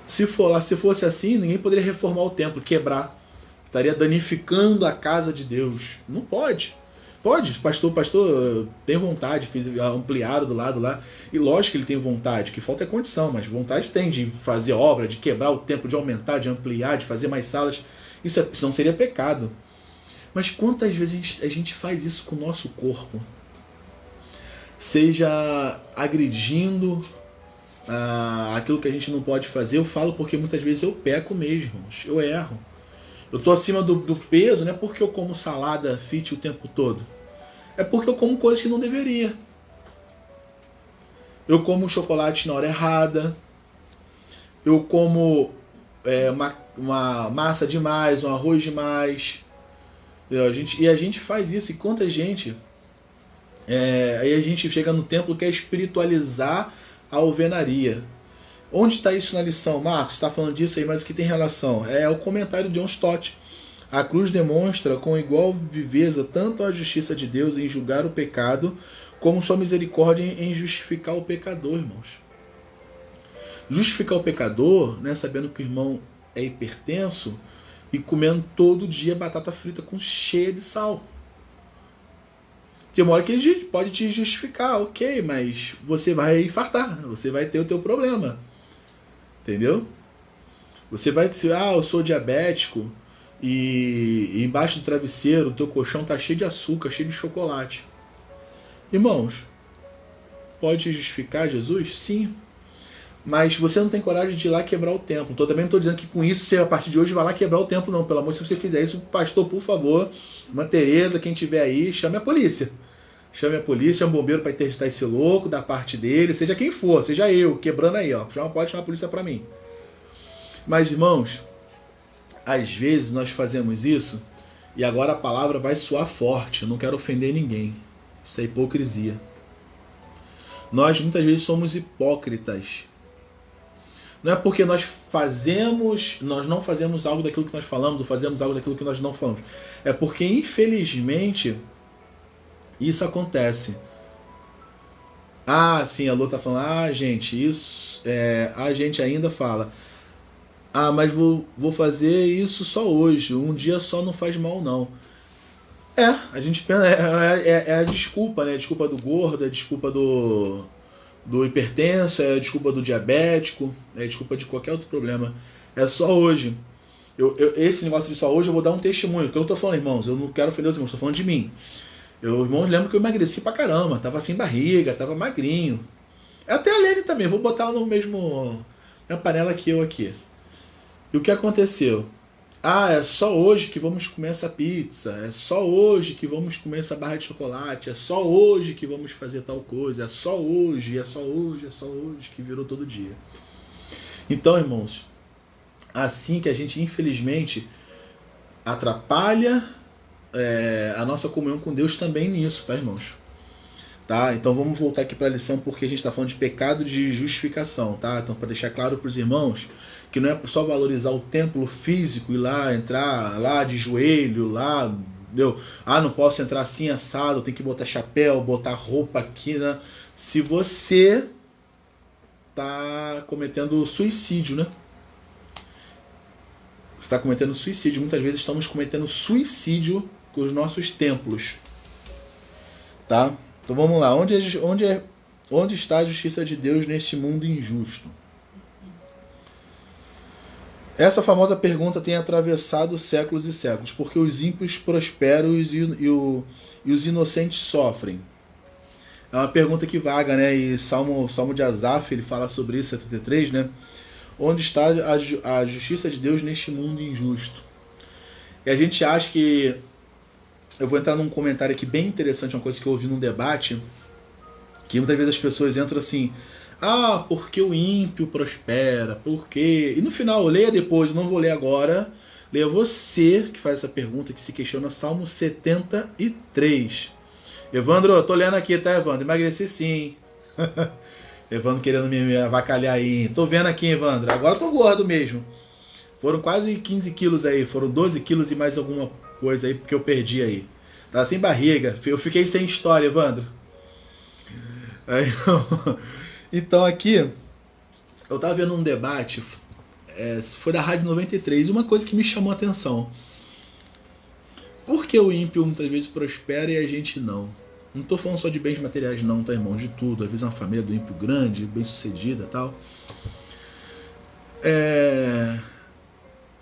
Se fosse assim, ninguém poderia reformar o templo, quebrar. Estaria danificando a casa de Deus. Não pode. Pode, pastor tem vontade, fiz ampliado do lado lá. E lógico que ele tem vontade, que falta é condição, mas vontade tem de fazer obra, de quebrar o templo, de aumentar, de ampliar, de fazer mais salas. Isso não seria pecado. Mas quantas vezes a gente faz isso com o nosso corpo? Seja agredindo aquilo que a gente não pode fazer. Eu falo porque muitas vezes eu peco mesmo, irmãos. Eu erro. Eu estou acima do peso, não é porque eu como salada fit o tempo todo. É porque eu como coisas que não deveria. Eu como chocolate na hora errada. Eu como uma massa demais, um arroz demais. E a gente faz isso. E quanta gente... aí a gente chega no templo que é espiritualizar a alvenaria. Onde está isso na lição? Marcos, está falando disso aí, mas o que tem relação? É o comentário de John Stott. A cruz demonstra com igual viveza tanto a justiça de Deus em julgar o pecado, como sua misericórdia em justificar o pecador, irmãos. Justificar o pecador, né, sabendo que o irmão é hipertenso e comendo todo dia batata frita cheia de sal. Tem uma hora que ele pode te justificar, ok, mas você vai infartar, você vai ter o teu problema. Entendeu? Você vai dizer, eu sou diabético e embaixo do travesseiro o teu colchão tá cheio de açúcar, cheio de chocolate. Irmãos, pode te justificar Jesus? Sim. Mas você não tem coragem de ir lá quebrar o templo. Então, também não estou dizendo que com isso você, a partir de hoje, vai lá quebrar o templo, não. Pelo amor, se você fizer isso, pastor, por favor, uma Tereza, quem tiver aí, chame a polícia. Chame a polícia, chame o bombeiro para interditar esse louco da parte dele, seja quem for, seja eu, quebrando aí, ó. Pode chamar a polícia para mim. Mas, irmãos, às vezes nós fazemos isso e agora a palavra vai soar forte. Eu não quero ofender ninguém. Isso é hipocrisia. Nós muitas vezes somos hipócritas. Não é porque nós não fazemos algo daquilo que nós falamos, ou fazemos algo daquilo que nós não falamos. É porque, infelizmente, isso acontece. Sim, a Lô tá falando, gente, isso. A gente ainda fala. Mas vou fazer isso só hoje. Um dia só não faz mal, não. A gente pensa. É a desculpa, né? A desculpa do gordo, a desculpa do hipertenso, é a desculpa do diabético, é a desculpa de qualquer outro problema. É só hoje. Esse negócio de só hoje eu vou dar um testemunho. O que eu tô falando, irmãos? Eu não quero ofender os irmãos, tô falando de mim. Irmãos, lembro que eu emagreci pra caramba. Tava sem barriga, tava magrinho. Até a Lene também, vou botar ela no mesmo. Na panela que eu aqui. E o que aconteceu? É só hoje que vamos comer essa pizza, é só hoje que vamos comer essa barra de chocolate, é só hoje que vamos fazer tal coisa, é só hoje, é só hoje, é só hoje, que virou todo dia. Então, irmãos, assim que a gente, infelizmente, atrapalha a nossa comunhão com Deus também nisso, tá, irmãos? Tá? Então vamos voltar aqui para a lição, porque a gente está falando de pecado de justificação, tá? Então, para deixar claro para os irmãos que não é só valorizar o templo físico e lá entrar lá de joelho, lá, entendeu? Não posso entrar assim assado, tem que botar chapéu, botar roupa aqui, né? Se você tá cometendo suicídio, né? Você está cometendo suicídio. Muitas vezes estamos cometendo suicídio com os nossos templos, tá? Então vamos lá. Onde está a justiça de Deus nesse mundo injusto? Essa famosa pergunta tem atravessado séculos e séculos, porque os ímpios prosperam e os inocentes sofrem. É uma pergunta que vaga, né? E Salmo de Asaf, ele fala sobre isso, 73, né? Onde está a justiça de Deus neste mundo injusto? E a gente acha que... Eu vou entrar num comentário aqui bem interessante, uma coisa que eu ouvi num debate, que muitas vezes as pessoas entram assim... porque o ímpio prospera, porque... E no final, leia depois, não vou ler agora. Leia você que faz essa pergunta, que se questiona, Salmo 73. Evandro, eu tô lendo aqui, tá, Evandro? Emagreci sim. Evandro querendo me avacalhar aí. Tô vendo aqui, Evandro. Agora eu tô gordo mesmo. Foram quase 15 quilos aí, foram 12 quilos e mais alguma coisa aí, porque eu perdi aí. Tava sem barriga, eu fiquei sem história, Evandro. Aí, então aqui, eu tava vendo um debate, foi da Rádio 93, uma coisa que me chamou a atenção. Por que o ímpio muitas vezes prospera e a gente não? Não tô falando só de bens materiais não, tá, irmão? De tudo. Às vezes é uma família do ímpio grande, bem sucedida e tal.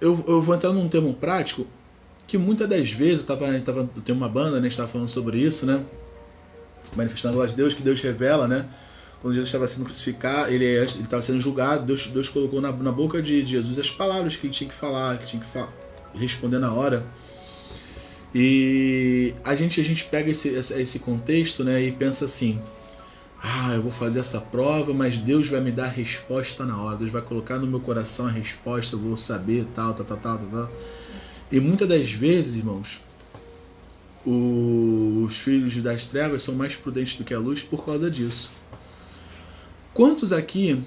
Eu vou entrar num termo prático, que muitas das vezes, eu tenho uma banda, né, a gente estava falando sobre isso, né? Manifestando a glória de Deus, que Deus revela, né? Quando Jesus estava sendo crucificado, ele estava sendo julgado, Deus colocou na boca de Jesus as palavras que ele tinha que falar, responder na hora. E a gente pega esse contexto, né, e pensa assim: eu vou fazer essa prova, mas Deus vai me dar a resposta na hora, Deus vai colocar no meu coração a resposta, eu vou saber, tal. E muitas das vezes, irmãos, os filhos das trevas são mais prudentes do que a luz por causa disso. Quantos aqui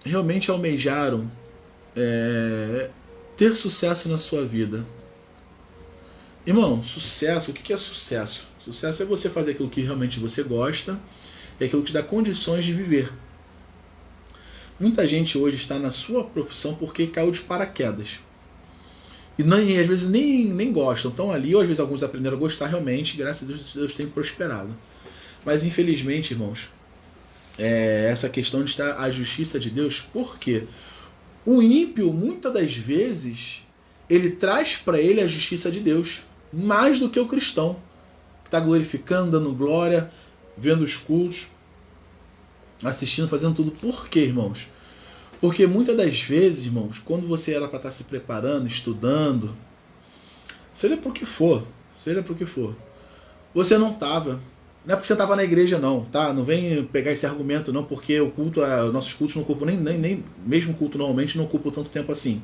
realmente almejaram ter sucesso na sua vida? Irmão, sucesso, o que é sucesso? Sucesso é você fazer aquilo que realmente você gosta e aquilo que te dá condições de viver. Muita gente hoje está na sua profissão porque caiu de paraquedas. E às vezes nem gostam, estão ali, ou às vezes alguns aprenderam a gostar realmente, graças a Deus, Deus tem prosperado. Mas infelizmente, irmãos, essa questão de estar a justiça de Deus, por quê? O ímpio, muitas das vezes, ele traz para ele a justiça de Deus, mais do que o cristão, que está glorificando, dando glória, vendo os cultos, assistindo, fazendo tudo. Por quê, irmãos? Porque muitas das vezes, irmãos, quando você era para estar se preparando, estudando, seja por que for, você não estava. Não é porque você estava na igreja não, tá? Não vem pegar esse argumento não, porque o culto, nossos cultos não ocupam nem mesmo culto normalmente não ocupam tanto tempo assim.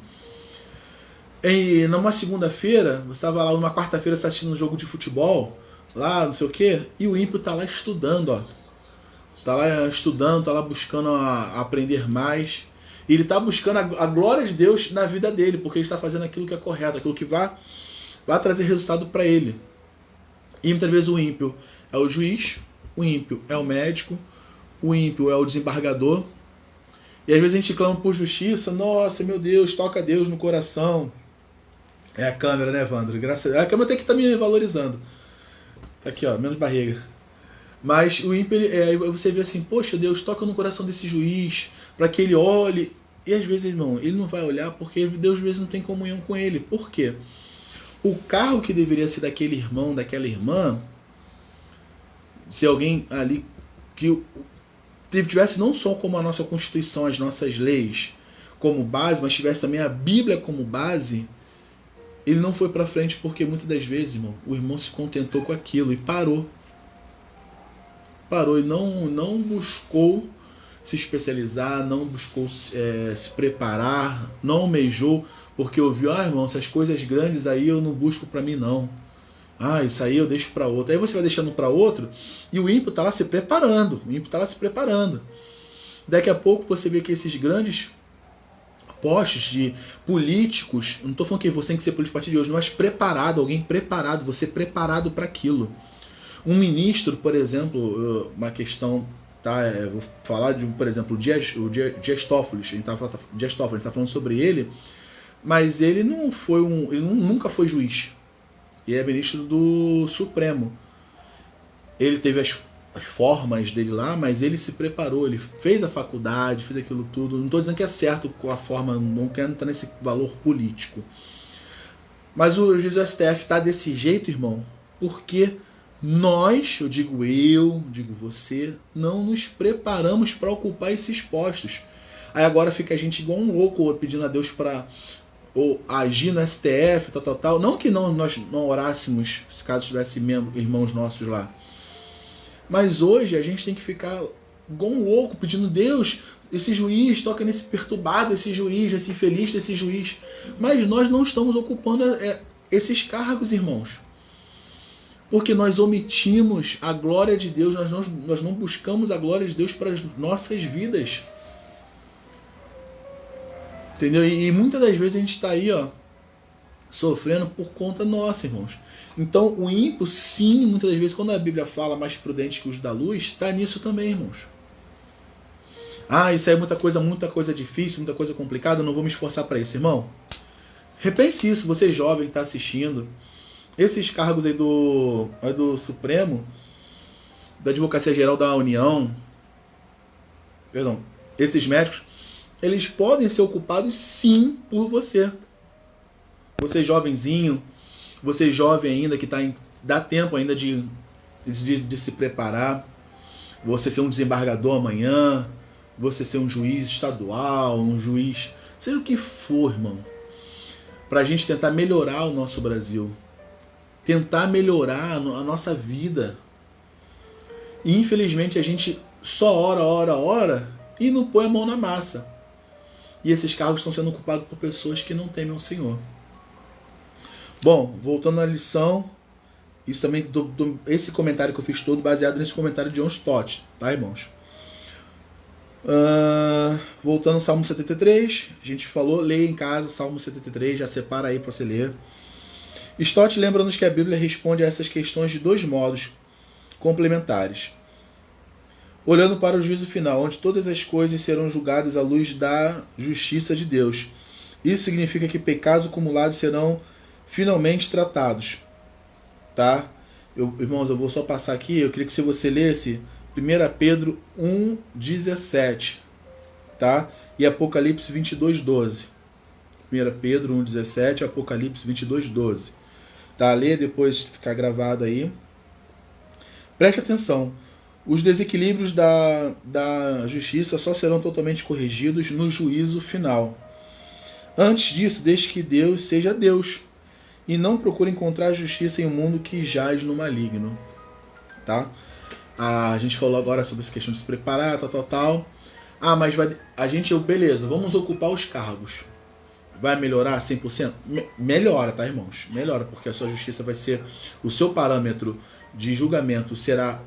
E numa segunda-feira, você estava lá, numa quarta-feira assistindo um jogo de futebol, lá, não sei o quê, e o ímpio tá lá estudando, ó. Tá lá estudando, tá lá buscando aprender mais. E ele está buscando a glória de Deus na vida dele, porque ele está fazendo aquilo que é correto, aquilo que vai trazer resultado para ele. E muitas vezes o ímpio é o juiz, o ímpio é o médico, o ímpio é o desembargador. E às vezes a gente clama por justiça, nossa, meu Deus, toca Deus no coração. É a câmera, né, Evandro? Graças a Deus. A câmera tem que estar me valorizando. Tá aqui, ó, menos barriga. Mas o ímpio, aí você vê assim, poxa, Deus, toca no coração desse juiz, para que ele olhe. E às vezes, irmão, ele não vai olhar porque Deus às vezes não tem comunhão com ele. Por quê? O cargo que deveria ser daquele irmão, daquela irmã, se alguém ali que tivesse não só como a nossa Constituição, as nossas leis como base, mas tivesse também a Bíblia como base, ele não foi para frente porque muitas das vezes, irmão, o irmão se contentou com aquilo e parou e não buscou se especializar, não buscou se preparar, não almejou, porque ouviu, irmão, essas coisas grandes aí eu não busco para mim não. Isso aí eu deixo para outro. Aí você vai deixando para outro e o ímpio está lá se preparando. Daqui a pouco você vê que esses grandes postos de políticos, não estou falando que você tem que ser político a partir de hoje, mas preparado, alguém preparado, você preparado para aquilo. Um ministro, por exemplo, uma questão, tá? Vou falar de, por exemplo, o Dias Toffoli, a gente está falando sobre ele, mas ele não foi ele nunca foi juiz. E é ministro do Supremo. Ele teve as formas dele lá, mas ele se preparou, ele fez a faculdade, fez aquilo tudo. Não estou dizendo que é certo com a forma, não quero entrar nesse valor político. Mas o juiz do STF está desse jeito, irmão, porque nós, eu digo você, não nos preparamos para ocupar esses postos. Aí agora fica a gente igual um louco pedindo a Deus para agir no STF, tal. Não que nós não orássemos, caso tivesse irmãos nossos lá. Mas hoje a gente tem que ficar igual um louco pedindo, Deus, esse juiz, toca nesse perturbado, esse juiz, nesse infeliz desse juiz. Mas nós não estamos ocupando esses cargos, irmãos. Porque nós omitimos a glória de Deus, nós não buscamos a glória de Deus para as nossas vidas. Entendeu? E muitas das vezes a gente está aí, ó, sofrendo por conta nossa, irmãos. Então o ímpio, sim, muitas das vezes, quando a Bíblia fala mais prudente que os da luz, está nisso também, irmãos. Isso aí é muita coisa difícil, muita coisa complicada, eu não vou me esforçar para isso, irmão. Repense isso, você jovem que está assistindo. Esses cargos aí do Supremo, da Advocacia Geral da União, esses médicos, eles podem ser ocupados sim por você. Você jovenzinho, você jovem ainda, que dá tempo ainda de se preparar, você ser um desembargador amanhã, você ser um juiz estadual, um juiz, seja o que for, irmão, para a gente tentar melhorar o nosso Brasil, tentar melhorar a nossa vida. E infelizmente a gente só ora e não põe a mão na massa. E esses cargos estão sendo ocupados por pessoas que não temem o Senhor. Bom, voltando à lição, isso também, esse comentário que eu fiz todo baseado nesse comentário de John Stott, tá, irmãos? Voltando ao Salmo 73, a gente falou, leia em casa Salmo 73, já separa aí para você ler. Stott lembra-nos que a Bíblia responde a essas questões de dois modos complementares. Olhando para o juízo final, onde todas as coisas serão julgadas à luz da justiça de Deus. Isso significa que pecados acumulados serão finalmente tratados. Tá? Irmãos, eu vou só passar aqui, eu queria que você lesse 1 Pedro 1,17, tá? E Apocalipse 22,12. 1 Pedro 1,17, Apocalipse 22,12. Tá? Lê, depois ficar gravado aí. Preste atenção. Os desequilíbrios da justiça só serão totalmente corrigidos no juízo final. Antes disso, deixe que Deus seja Deus e não procure encontrar justiça em um mundo que jaz no maligno. Tá? A gente falou agora sobre essa questão de se preparar, tal. Mas beleza, vamos ocupar os cargos. Vai melhorar 100%? Melhora, tá, irmãos? Melhora, porque a sua justiça vai ser... O seu parâmetro de julgamento será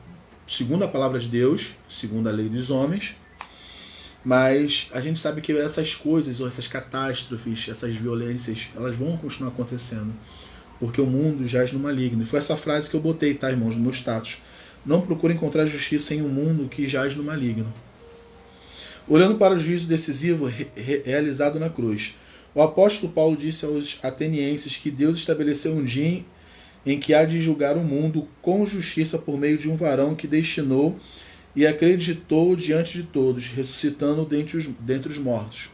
segundo a palavra de Deus, segundo a lei dos homens, mas a gente sabe que essas coisas, ou essas catástrofes, essas violências, elas vão continuar acontecendo, porque o mundo jaz no maligno. E foi essa frase que eu botei, tá, irmãos, no meu status. Não procure encontrar justiça em um mundo que jaz no maligno. Olhando para o juízo decisivo realizado na cruz, o apóstolo Paulo disse aos atenienses que Deus estabeleceu um dia em que há de julgar o mundo com justiça por meio de um varão que destinou e acreditou diante de todos, ressuscitando dentre os mortos,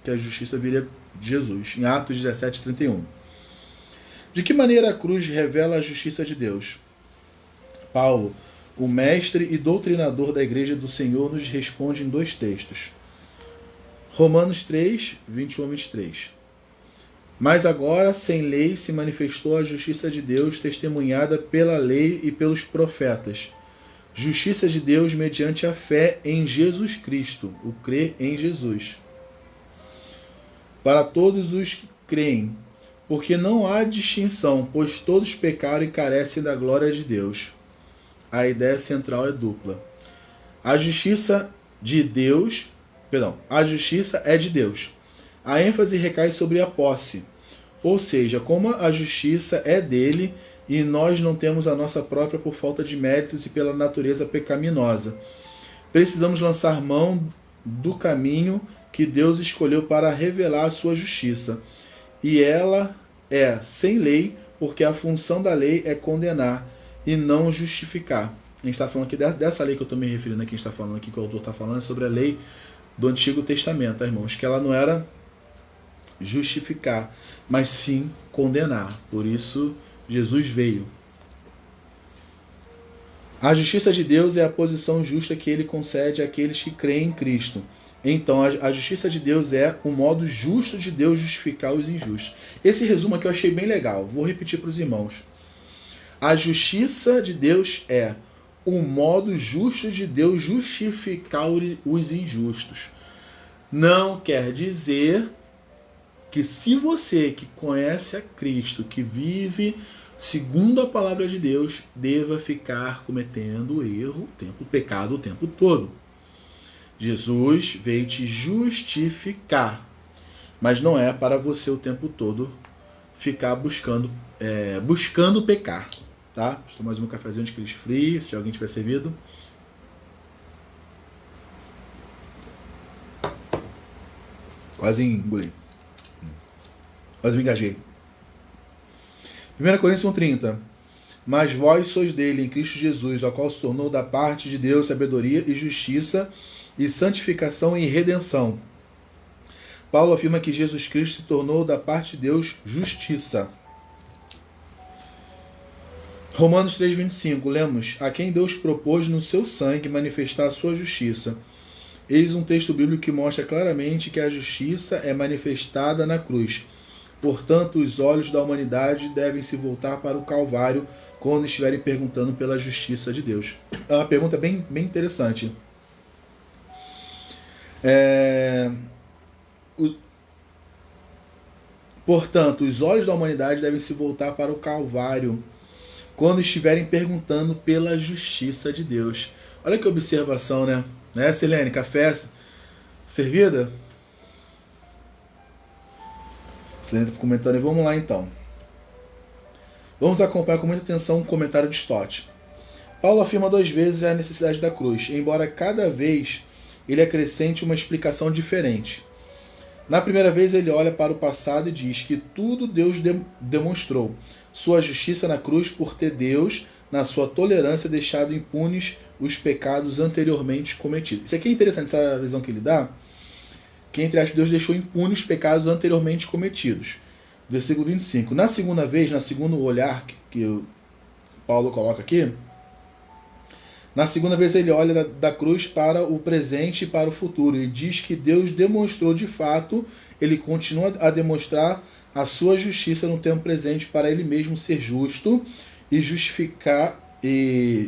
que a justiça viria de Jesus, em Atos 17:31. De que maneira a cruz revela a justiça de Deus? Paulo, o mestre e doutrinador da Igreja do Senhor, nos responde em dois textos. Romanos 3, 21 a 23. Mas agora, sem lei, se manifestou a justiça de Deus, testemunhada pela lei e pelos profetas. Justiça de Deus mediante a fé em Jesus Cristo, o crer em Jesus. Para todos os que creem, porque não há distinção, pois todos pecaram e carecem da glória de Deus. A ideia central é dupla. A justiça é de Deus. A ênfase recai sobre a posse, ou seja, como a justiça é dele e nós não temos a nossa própria por falta de méritos e pela natureza pecaminosa. Precisamos lançar mão do caminho que Deus escolheu para revelar a sua justiça. E ela é sem lei, porque a função da lei é condenar e não justificar. A gente está falando aqui dessa lei que eu estou me referindo aqui, a gente está falando aqui, que o autor está falando, sobre a lei do Antigo Testamento, tá, irmãos? Que ela não era justificar, mas sim condenar. Por isso Jesus veio. A justiça de Deus é a posição justa que ele concede àqueles que creem em Cristo. Então a justiça de Deus é o modo justo de Deus justificar os injustos. Esse resumo aqui eu achei bem legal, vou repetir para os irmãos. A justiça de Deus é o modo justo de Deus justificar os injustos. Não quer dizer que se você que conhece a Cristo, que vive segundo a palavra de Deus, deva ficar cometendo erro, pecado o tempo todo. Jesus veio te justificar, mas não é para você o tempo todo ficar buscando pecar. Tá? Deixa eu tomar mais um cafezinho antes que ele esfrie, se alguém tiver servido. Quase engoli. Quase me engajei. 1 Coríntios 1:30. Mas vós sois dele, em Cristo Jesus, ao qual se tornou da parte de Deus sabedoria e justiça e santificação e redenção. Paulo afirma que Jesus Cristo se tornou da parte de Deus justiça. Romanos 3:25, lemos: a quem Deus propôs no seu sangue manifestar a sua justiça. Eis um texto bíblico que mostra claramente que a justiça é manifestada na cruz. Portanto, os olhos da humanidade devem se voltar para o Calvário quando estiverem perguntando pela justiça de Deus. É uma pergunta bem interessante. Portanto, os olhos da humanidade devem se voltar para o Calvário quando estiverem perguntando pela justiça de Deus. Olha que observação, né? Silene, café servida? Silene está comentando e vamos lá então. Vamos acompanhar com muita atenção o comentário de Stott. Paulo afirma 2 vezes a necessidade da cruz, embora cada vez ele acrescente uma explicação diferente. Na primeira vez ele olha para o passado e diz que tudo Deus demonstrou. Sua justiça na cruz por ter Deus, na sua tolerância, deixado impunes os pecados anteriormente cometidos. Isso aqui é interessante, essa visão que ele dá, que entre aspas, Deus deixou impunes os pecados anteriormente cometidos. Versículo 25. Na segunda vez, no segundo olhar que Paulo coloca aqui, na segunda vez ele olha da cruz para o presente e para o futuro e diz que Deus demonstrou de fato, ele continua a demonstrar a sua justiça no tempo presente para ele mesmo ser justo e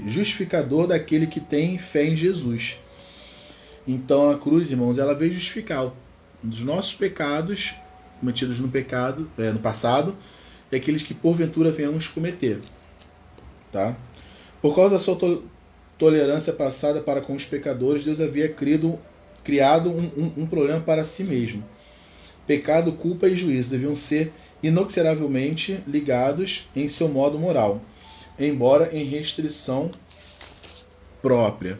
justificador daquele que tem fé em Jesus. Então a cruz, irmãos, ela veio justificar os nossos pecados cometidos no passado e aqueles que porventura venhamos cometer. Tá? Por causa da sua tolerância passada para com os pecadores, Deus havia criado um problema para si mesmo. Pecado, culpa e juízo deviam ser inexoravelmente ligados em seu modo moral, embora em restrição própria.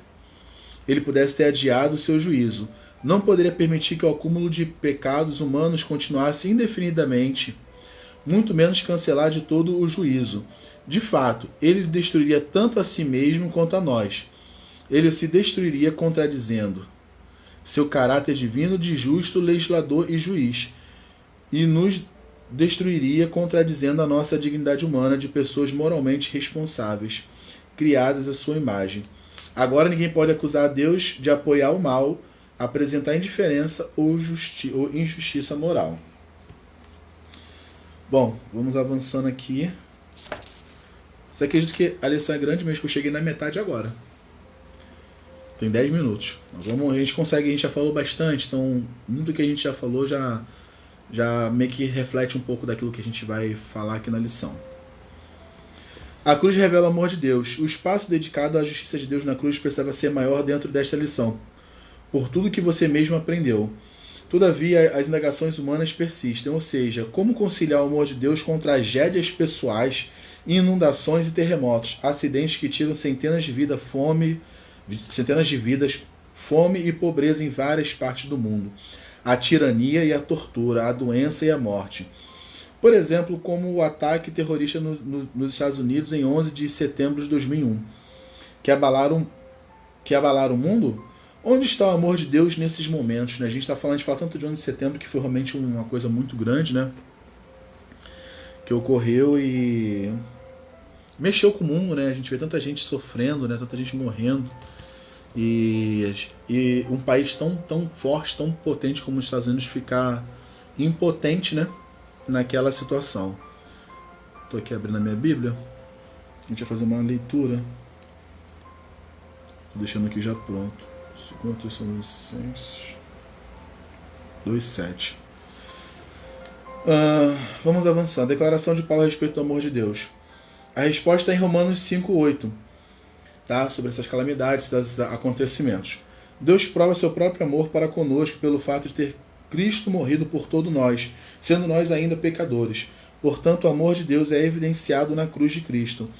Ele pudesse ter adiado o seu juízo. Não poderia permitir que o acúmulo de pecados humanos continuasse indefinidamente, muito menos cancelar de todo o juízo. De fato, ele destruiria tanto a si mesmo quanto a nós. Ele se destruiria contradizendo seu caráter divino de justo, legislador e juiz, e nos destruiria contradizendo a nossa dignidade humana de pessoas moralmente responsáveis, criadas à sua imagem. Agora ninguém pode acusar a Deus de apoiar o mal, apresentar indiferença ou injustiça moral. Bom, vamos avançando aqui. Você acredita que a lição é grande mesmo, que eu cheguei na metade agora. Tem 10 minutos. A gente já falou bastante, então muito que a gente já falou já meio que reflete um pouco daquilo que a gente vai falar aqui na lição. A cruz revela o amor de Deus. O espaço dedicado à justiça de Deus na cruz precisava ser maior dentro desta lição, por tudo que você mesmo aprendeu. Todavia, as indagações humanas persistem, ou seja, como conciliar o amor de Deus com tragédias pessoais, inundações e terremotos, acidentes que tiram centenas de vidas, fome e pobreza em várias partes do mundo, a tirania e a tortura, a doença e a morte. Por exemplo, como o ataque terrorista nos Estados Unidos em 11 de setembro de 2001, que abalaram o mundo. Onde está o amor de Deus nesses momentos? Né? A gente fala tanto de 11 de setembro, que foi realmente uma coisa muito grande, né? Que ocorreu e mexeu com o mundo, né? A gente vê tanta gente sofrendo, né? Tanta gente morrendo. E um país tão forte, tão potente como os Estados Unidos ficar impotente, né? Naquela situação. Estou aqui abrindo a minha Bíblia. A gente vai fazer uma leitura. Estou deixando aqui já pronto. 2 Tessalonicenses 2:7. Vamos avançar. Declaração de Paulo a respeito do amor de Deus. A resposta é em Romanos 5:8, tá? Sobre essas calamidades, esses acontecimentos. Deus prova seu próprio amor para conosco pelo fato de ter Cristo morrido por todos nós, sendo nós ainda pecadores. Portanto, o amor de Deus é evidenciado na cruz de Cristo.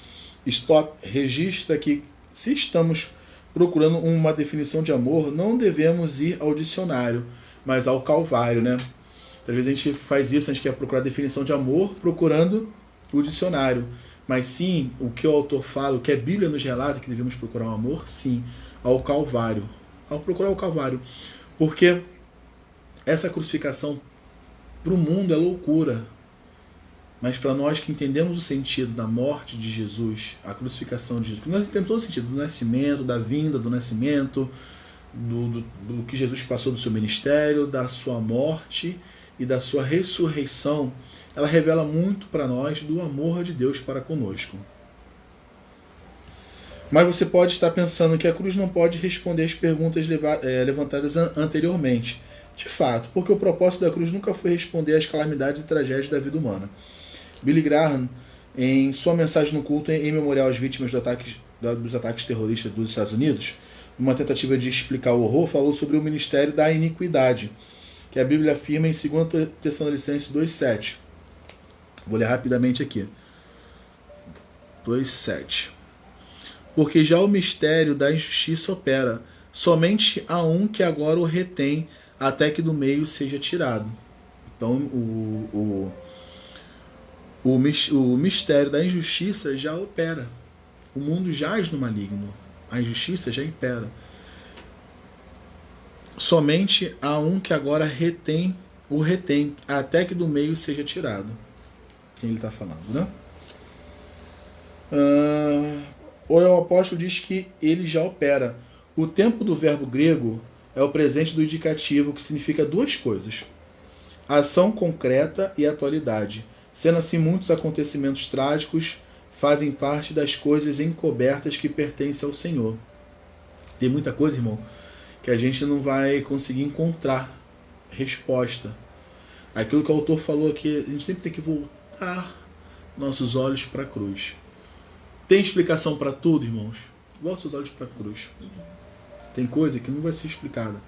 Stott registra que, se estamos procurando uma definição de amor, não devemos ir ao dicionário, mas ao Calvário, né? Às vezes a gente faz isso, a gente quer procurar a definição de amor procurando o dicionário. Mas sim, o que o autor fala, o que a Bíblia nos relata, que devemos procurar o amor, sim, ao Calvário. Ao procurar o Calvário. Porque essa crucificação para o mundo é loucura. Mas para nós que entendemos o sentido da morte de Jesus, a crucificação de Jesus, que nós entendemos todo o sentido do nascimento, da vinda, do nascimento, do que Jesus passou do seu ministério, da sua morte e da sua ressurreição, ela revela muito para nós do amor de Deus para conosco. Mas você pode estar pensando que a cruz não pode responder às perguntas levantadas anteriormente. De fato, porque o propósito da cruz nunca foi responder às calamidades e tragédias da vida humana. Billy Graham, em sua mensagem no culto em memorial às vítimas dos ataques terroristas dos Estados Unidos, numa tentativa de explicar o horror, falou sobre o ministério da iniquidade, que a Bíblia afirma em 2 Tessalonicenses 2:7. Vou ler rapidamente aqui. 2:7. Porque já o mistério da injustiça opera, somente há um que agora o retém, até que do meio seja tirado. Então o mistério da injustiça já opera. O mundo jaz no maligno. A injustiça já impera. Somente há um que agora o retém, até que do meio seja tirado. Quem ele está falando, né? O apóstolo diz que ele já opera. O tempo do verbo grego é o presente do indicativo, que significa duas coisas: ação concreta e atualidade. Sendo assim, muitos acontecimentos trágicos fazem parte das coisas encobertas que pertencem ao Senhor. Tem muita coisa, irmão, que a gente não vai conseguir encontrar resposta. Aquilo que o autor falou aqui, a gente sempre tem que voltar nossos olhos para a cruz. Tem explicação para tudo, irmãos? Volta seus olhos para a cruz. Tem coisa que não vai ser explicada.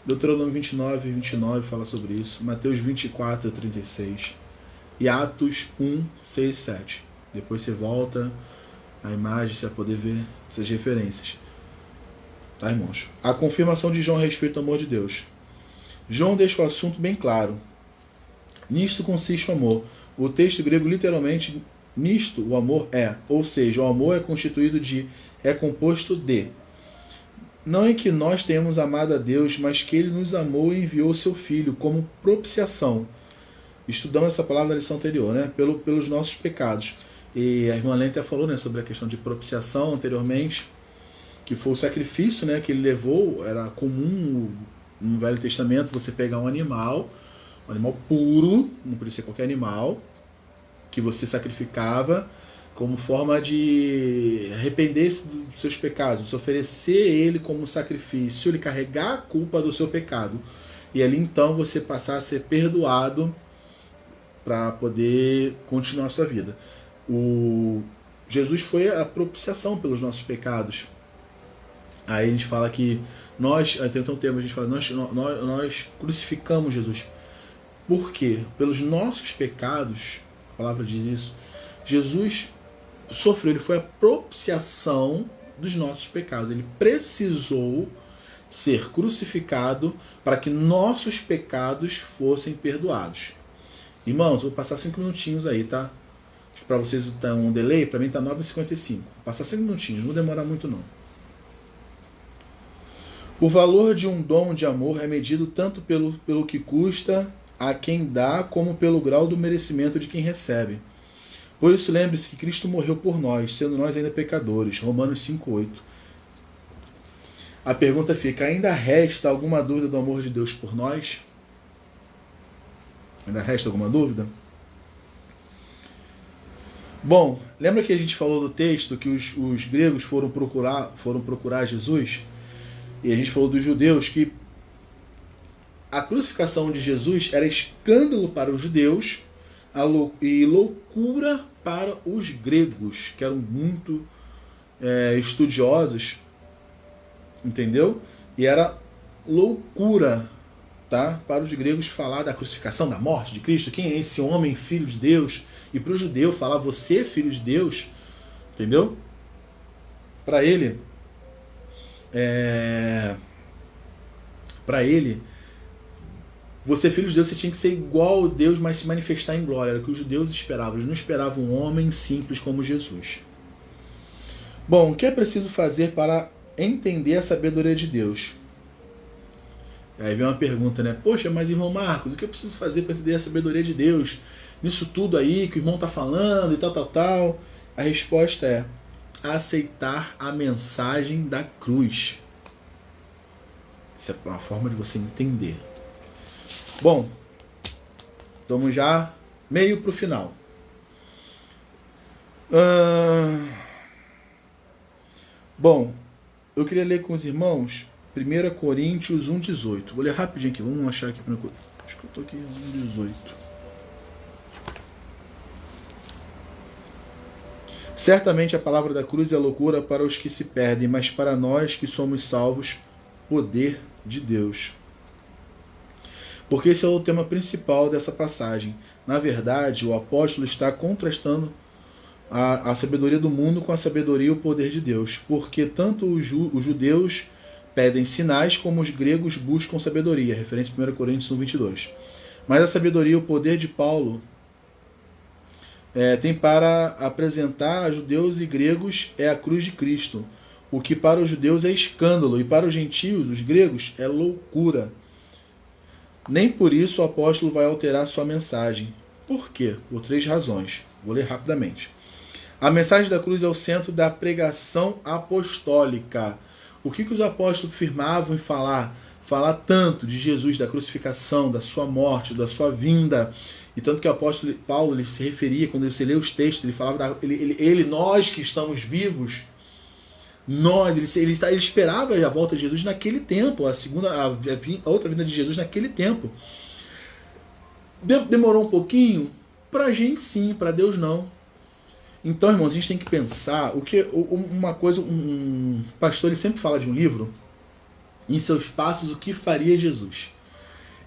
Deuteronômio 29 fala sobre isso. Mateus 24:36. E Atos 1:6-7. Depois você volta a imagem, você vai poder ver essas referências. Tá, irmãos? A confirmação de João a respeito do amor de Deus. João deixa o assunto bem claro. Nisto consiste o amor. O texto grego literalmente, nisto o amor é. Ou seja, o amor é constituído de, é composto de. Não é que nós tenhamos amado a Deus, mas que Ele nos amou e enviou seu Filho como propiciação. Estudamos essa palavra na lição anterior, né? Pelos nossos pecados. E a irmã Lene até falou, né, sobre a questão de propiciação anteriormente, que foi o sacrifício, né, que ele levou. Era comum no Velho Testamento você pegar um animal puro, não podia ser qualquer animal, que você sacrificava como forma de arrepender-se dos seus pecados, você oferecer ele como sacrifício, ele carregar a culpa do seu pecado, e ali então você passar a ser perdoado para poder continuar a sua vida. Jesus foi a propiciação pelos nossos pecados. Aí a gente fala que nós, tem um termo, a gente fala, nós crucificamos Jesus. Por quê? Pelos nossos pecados, a palavra diz isso, Jesus sofreu, ele foi a propiciação dos nossos pecados. Ele precisou ser crucificado para que nossos pecados fossem perdoados. Irmãos, vou passar 5 minutinhos aí, tá? Para vocês tá um delay, para mim tá 9h55. Vou passar 5 minutinhos, não demora muito não. O valor de um dom de amor é medido tanto pelo que custa a quem dá, como pelo grau do merecimento de quem recebe. Por isso, lembre-se que Cristo morreu por nós, sendo nós ainda pecadores. Romanos 5:8. A pergunta fica: ainda resta alguma dúvida do amor de Deus por nós? Ainda resta alguma dúvida? Bom, lembra que a gente falou do texto que os gregos foram procurar Jesus? E a gente falou dos judeus que a crucificação de Jesus era escândalo para os judeus e loucura para os gregos, que eram muito estudiosos, entendeu? E era loucura, tá, para os gregos falar da crucificação, da morte de Cristo. Quem é esse homem, filho de Deus? E para o judeu falar, você, filho de Deus, entendeu? Para ele, você, filho de Deus, você tinha que ser igual a Deus, mas se manifestar em glória. Era o que os judeus esperavam. Eles não esperavam um homem simples como Jesus. Bom, o que é preciso fazer para entender a sabedoria de Deus? Aí vem uma pergunta, né? Poxa, mas irmão Marcos, o que eu preciso fazer para entender a sabedoria de Deus? Nisso tudo aí que o irmão está falando e tal. A resposta é aceitar a mensagem da cruz. Essa é uma forma de você entender. Bom, estamos já meio para o final. Bom, eu queria ler com os irmãos 1 Coríntios 1:18. Vou ler rapidinho aqui, vamos achar aqui. Acho que eu estou aqui 1:18. Certamente a palavra da cruz é loucura para os que se perdem, mas para nós que somos salvos, poder de Deus. Porque esse é o tema principal dessa passagem. Na verdade, o apóstolo está contrastando a sabedoria do mundo com a sabedoria e o poder de Deus. Porque tanto os judeus pedem sinais, como os gregos buscam sabedoria. Referência a 1 Coríntios 1:22. Mas a sabedoria e o poder de Paulo tem para apresentar a judeus e gregos é a cruz de Cristo, o que para os judeus é escândalo, e para os gentios, os gregos, é loucura. Nem por isso o apóstolo vai alterar sua mensagem. Por quê? Por 3 razões. Vou ler rapidamente. A mensagem da cruz é o centro da pregação apostólica. O que os apóstolos firmavam em falar? Falar tanto de Jesus, da crucificação, da sua morte, da sua vinda. E tanto que o apóstolo Paulo ele se referia, quando você lê os textos, ele falava, nós que estamos vivos, ele esperava a volta de Jesus naquele tempo, a outra vinda de Jesus naquele tempo. Demorou um pouquinho? Pra gente sim, pra Deus não. Então, irmãos, a gente tem que pensar, uma coisa, um pastor ele sempre fala de um livro, Em Seus Passos, o que faria Jesus?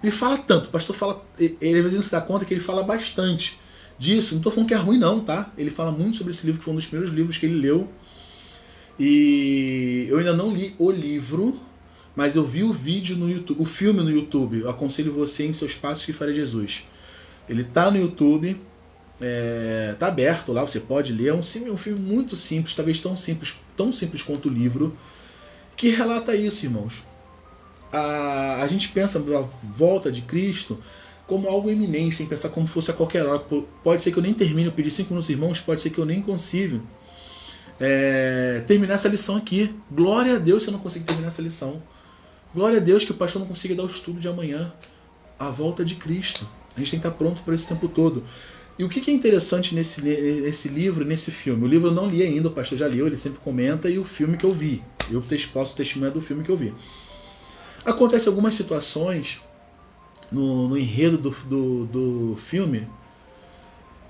Ele fala tanto, o pastor fala, ele às vezes não se dá conta que ele fala bastante disso, não estou falando que é ruim não, tá? Ele fala muito sobre esse livro, que foi um dos primeiros livros que ele leu, e eu ainda não li o livro, mas eu vi o vídeo no YouTube, o filme no YouTube, eu aconselho você Em Seus Passos, o que faria Jesus. Ele tá no YouTube, tá aberto lá, você pode ler, é um filme muito simples, talvez tão simples quanto o livro, que relata isso, irmãos. A gente pensa a volta de Cristo como algo iminente, sem pensar como fosse a qualquer hora. Pode ser que eu nem termine, eu pedi 5 minutos, irmãos, pode ser que eu nem consiga terminar essa lição aqui. Glória a Deus se eu não conseguir terminar essa lição. Glória a Deus que o pastor não consiga dar o estudo de amanhã. A volta de Cristo. A gente tem que estar pronto para esse tempo todo. E o que é interessante nesse livro, nesse filme? O livro eu não li ainda, o pastor já leu, ele sempre comenta, e o filme que eu vi. Eu posso testemunhar do filme que eu vi. Acontecem algumas situações no enredo do filme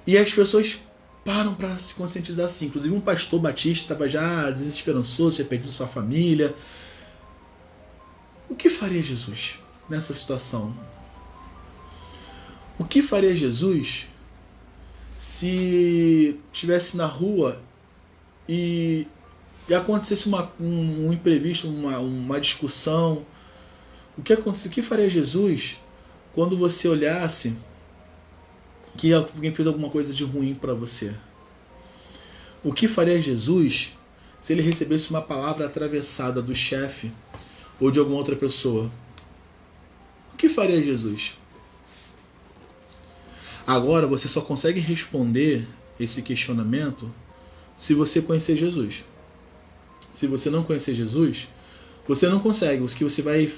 e as pessoas param para se conscientizar assim. Inclusive um pastor batista estava já desesperançoso, tinha perdido sua família. O que faria Jesus nessa situação? O que faria Jesus se estivesse na rua e acontecesse um imprevisto, uma discussão? O que faria Jesus quando você olhasse que alguém fez alguma coisa de ruim para você? O que faria Jesus se ele recebesse uma palavra atravessada do chefe ou de alguma outra pessoa? O que faria Jesus? Agora você só consegue responder esse questionamento se você conhecer Jesus. Se você não conhecer Jesus, você não consegue. O que você vai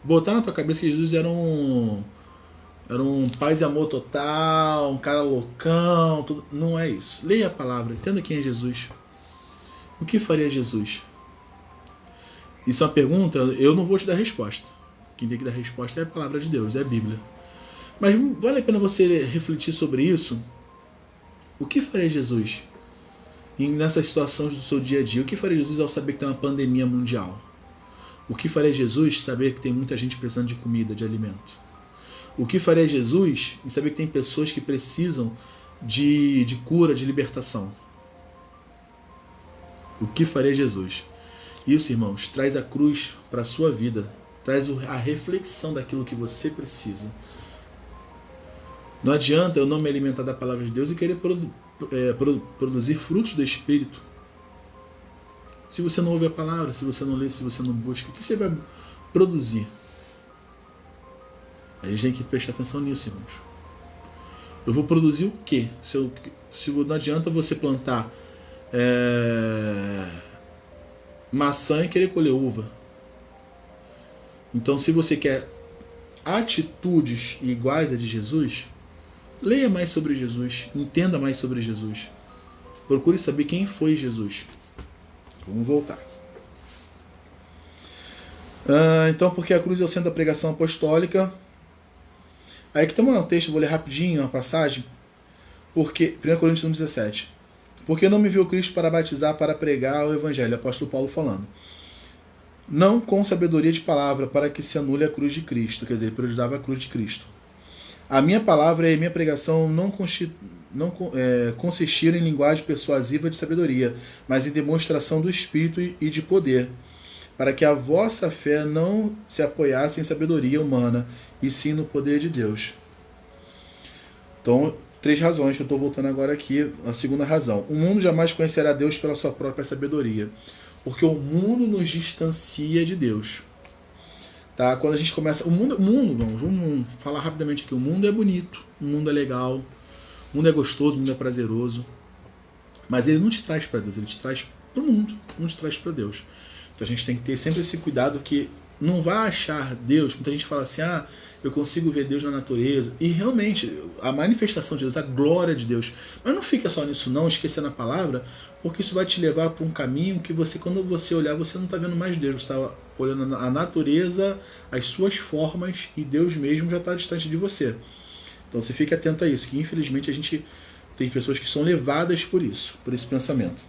botar na tua cabeça que Jesus era um paz e amor total, um cara loucão, tudo. Não é isso. Leia a palavra, entenda quem é Jesus. O que faria Jesus? Isso é uma pergunta, eu não vou te dar resposta. Quem tem que dar resposta é a palavra de Deus, é a Bíblia. Mas vale a pena você refletir sobre isso. O que faria Jesus nessas situações do seu dia a dia? O que faria Jesus ao saber que tem uma pandemia mundial? O que faria Jesus saber que tem muita gente precisando de comida, de alimento? O que faria Jesus em saber que tem pessoas que precisam de cura, de libertação? O que faria Jesus? Isso, irmãos, traz a cruz para a sua vida. Traz a reflexão daquilo que você precisa. Não adianta eu não me alimentar da palavra de Deus e querer produzir frutos do Espírito. Se você não ouve a palavra, se você não lê, se você não busca, o que você vai produzir? A gente tem que prestar atenção nisso, irmãos. Eu vou produzir o quê? Se não adianta você plantar maçã e querer colher uva. Então, se você quer atitudes iguais a de Jesus, leia mais sobre Jesus, entenda mais sobre Jesus. Procure saber quem foi Jesus. Vamos voltar. Então, porque a cruz é o centro da pregação apostólica. Aí que tem um texto, vou ler rapidinho uma passagem. Porque 1 Coríntios 1,17. Porque não me viu Cristo para batizar, para pregar o Evangelho. Apóstolo Paulo falando. Não com sabedoria de palavra, para que se anule a cruz de Cristo. Quer dizer, ele priorizava a cruz de Cristo. A minha palavra e a minha pregação não consistiram em linguagem persuasiva de sabedoria, mas em demonstração do Espírito e de poder, para que a vossa fé não se apoiasse em sabedoria humana, e sim no poder de Deus. Então, 3 razões que eu estou voltando agora aqui. A segunda razão: o mundo jamais conhecerá Deus pela sua própria sabedoria, porque o mundo nos distancia de Deus. Tá? Quando a gente começa... vamos falar rapidamente aqui. O mundo é bonito, o mundo é legal, o mundo é gostoso, o mundo é prazeroso, mas ele não te traz para Deus, ele te traz para o mundo, não te traz para Deus. Então a gente tem que ter sempre esse cuidado que não vai achar Deus. Muita gente fala assim, eu consigo ver Deus na natureza, e realmente a manifestação de Deus, a glória de Deus, mas não fica só nisso não, esquecendo a palavra, porque isso vai te levar para um caminho que você, quando você olhar, você não está vendo mais Deus, você está olhando a natureza, as suas formas, e Deus mesmo já está distante de você. Então você fique atento a isso, que infelizmente a gente tem pessoas que são levadas por isso, por esse pensamento.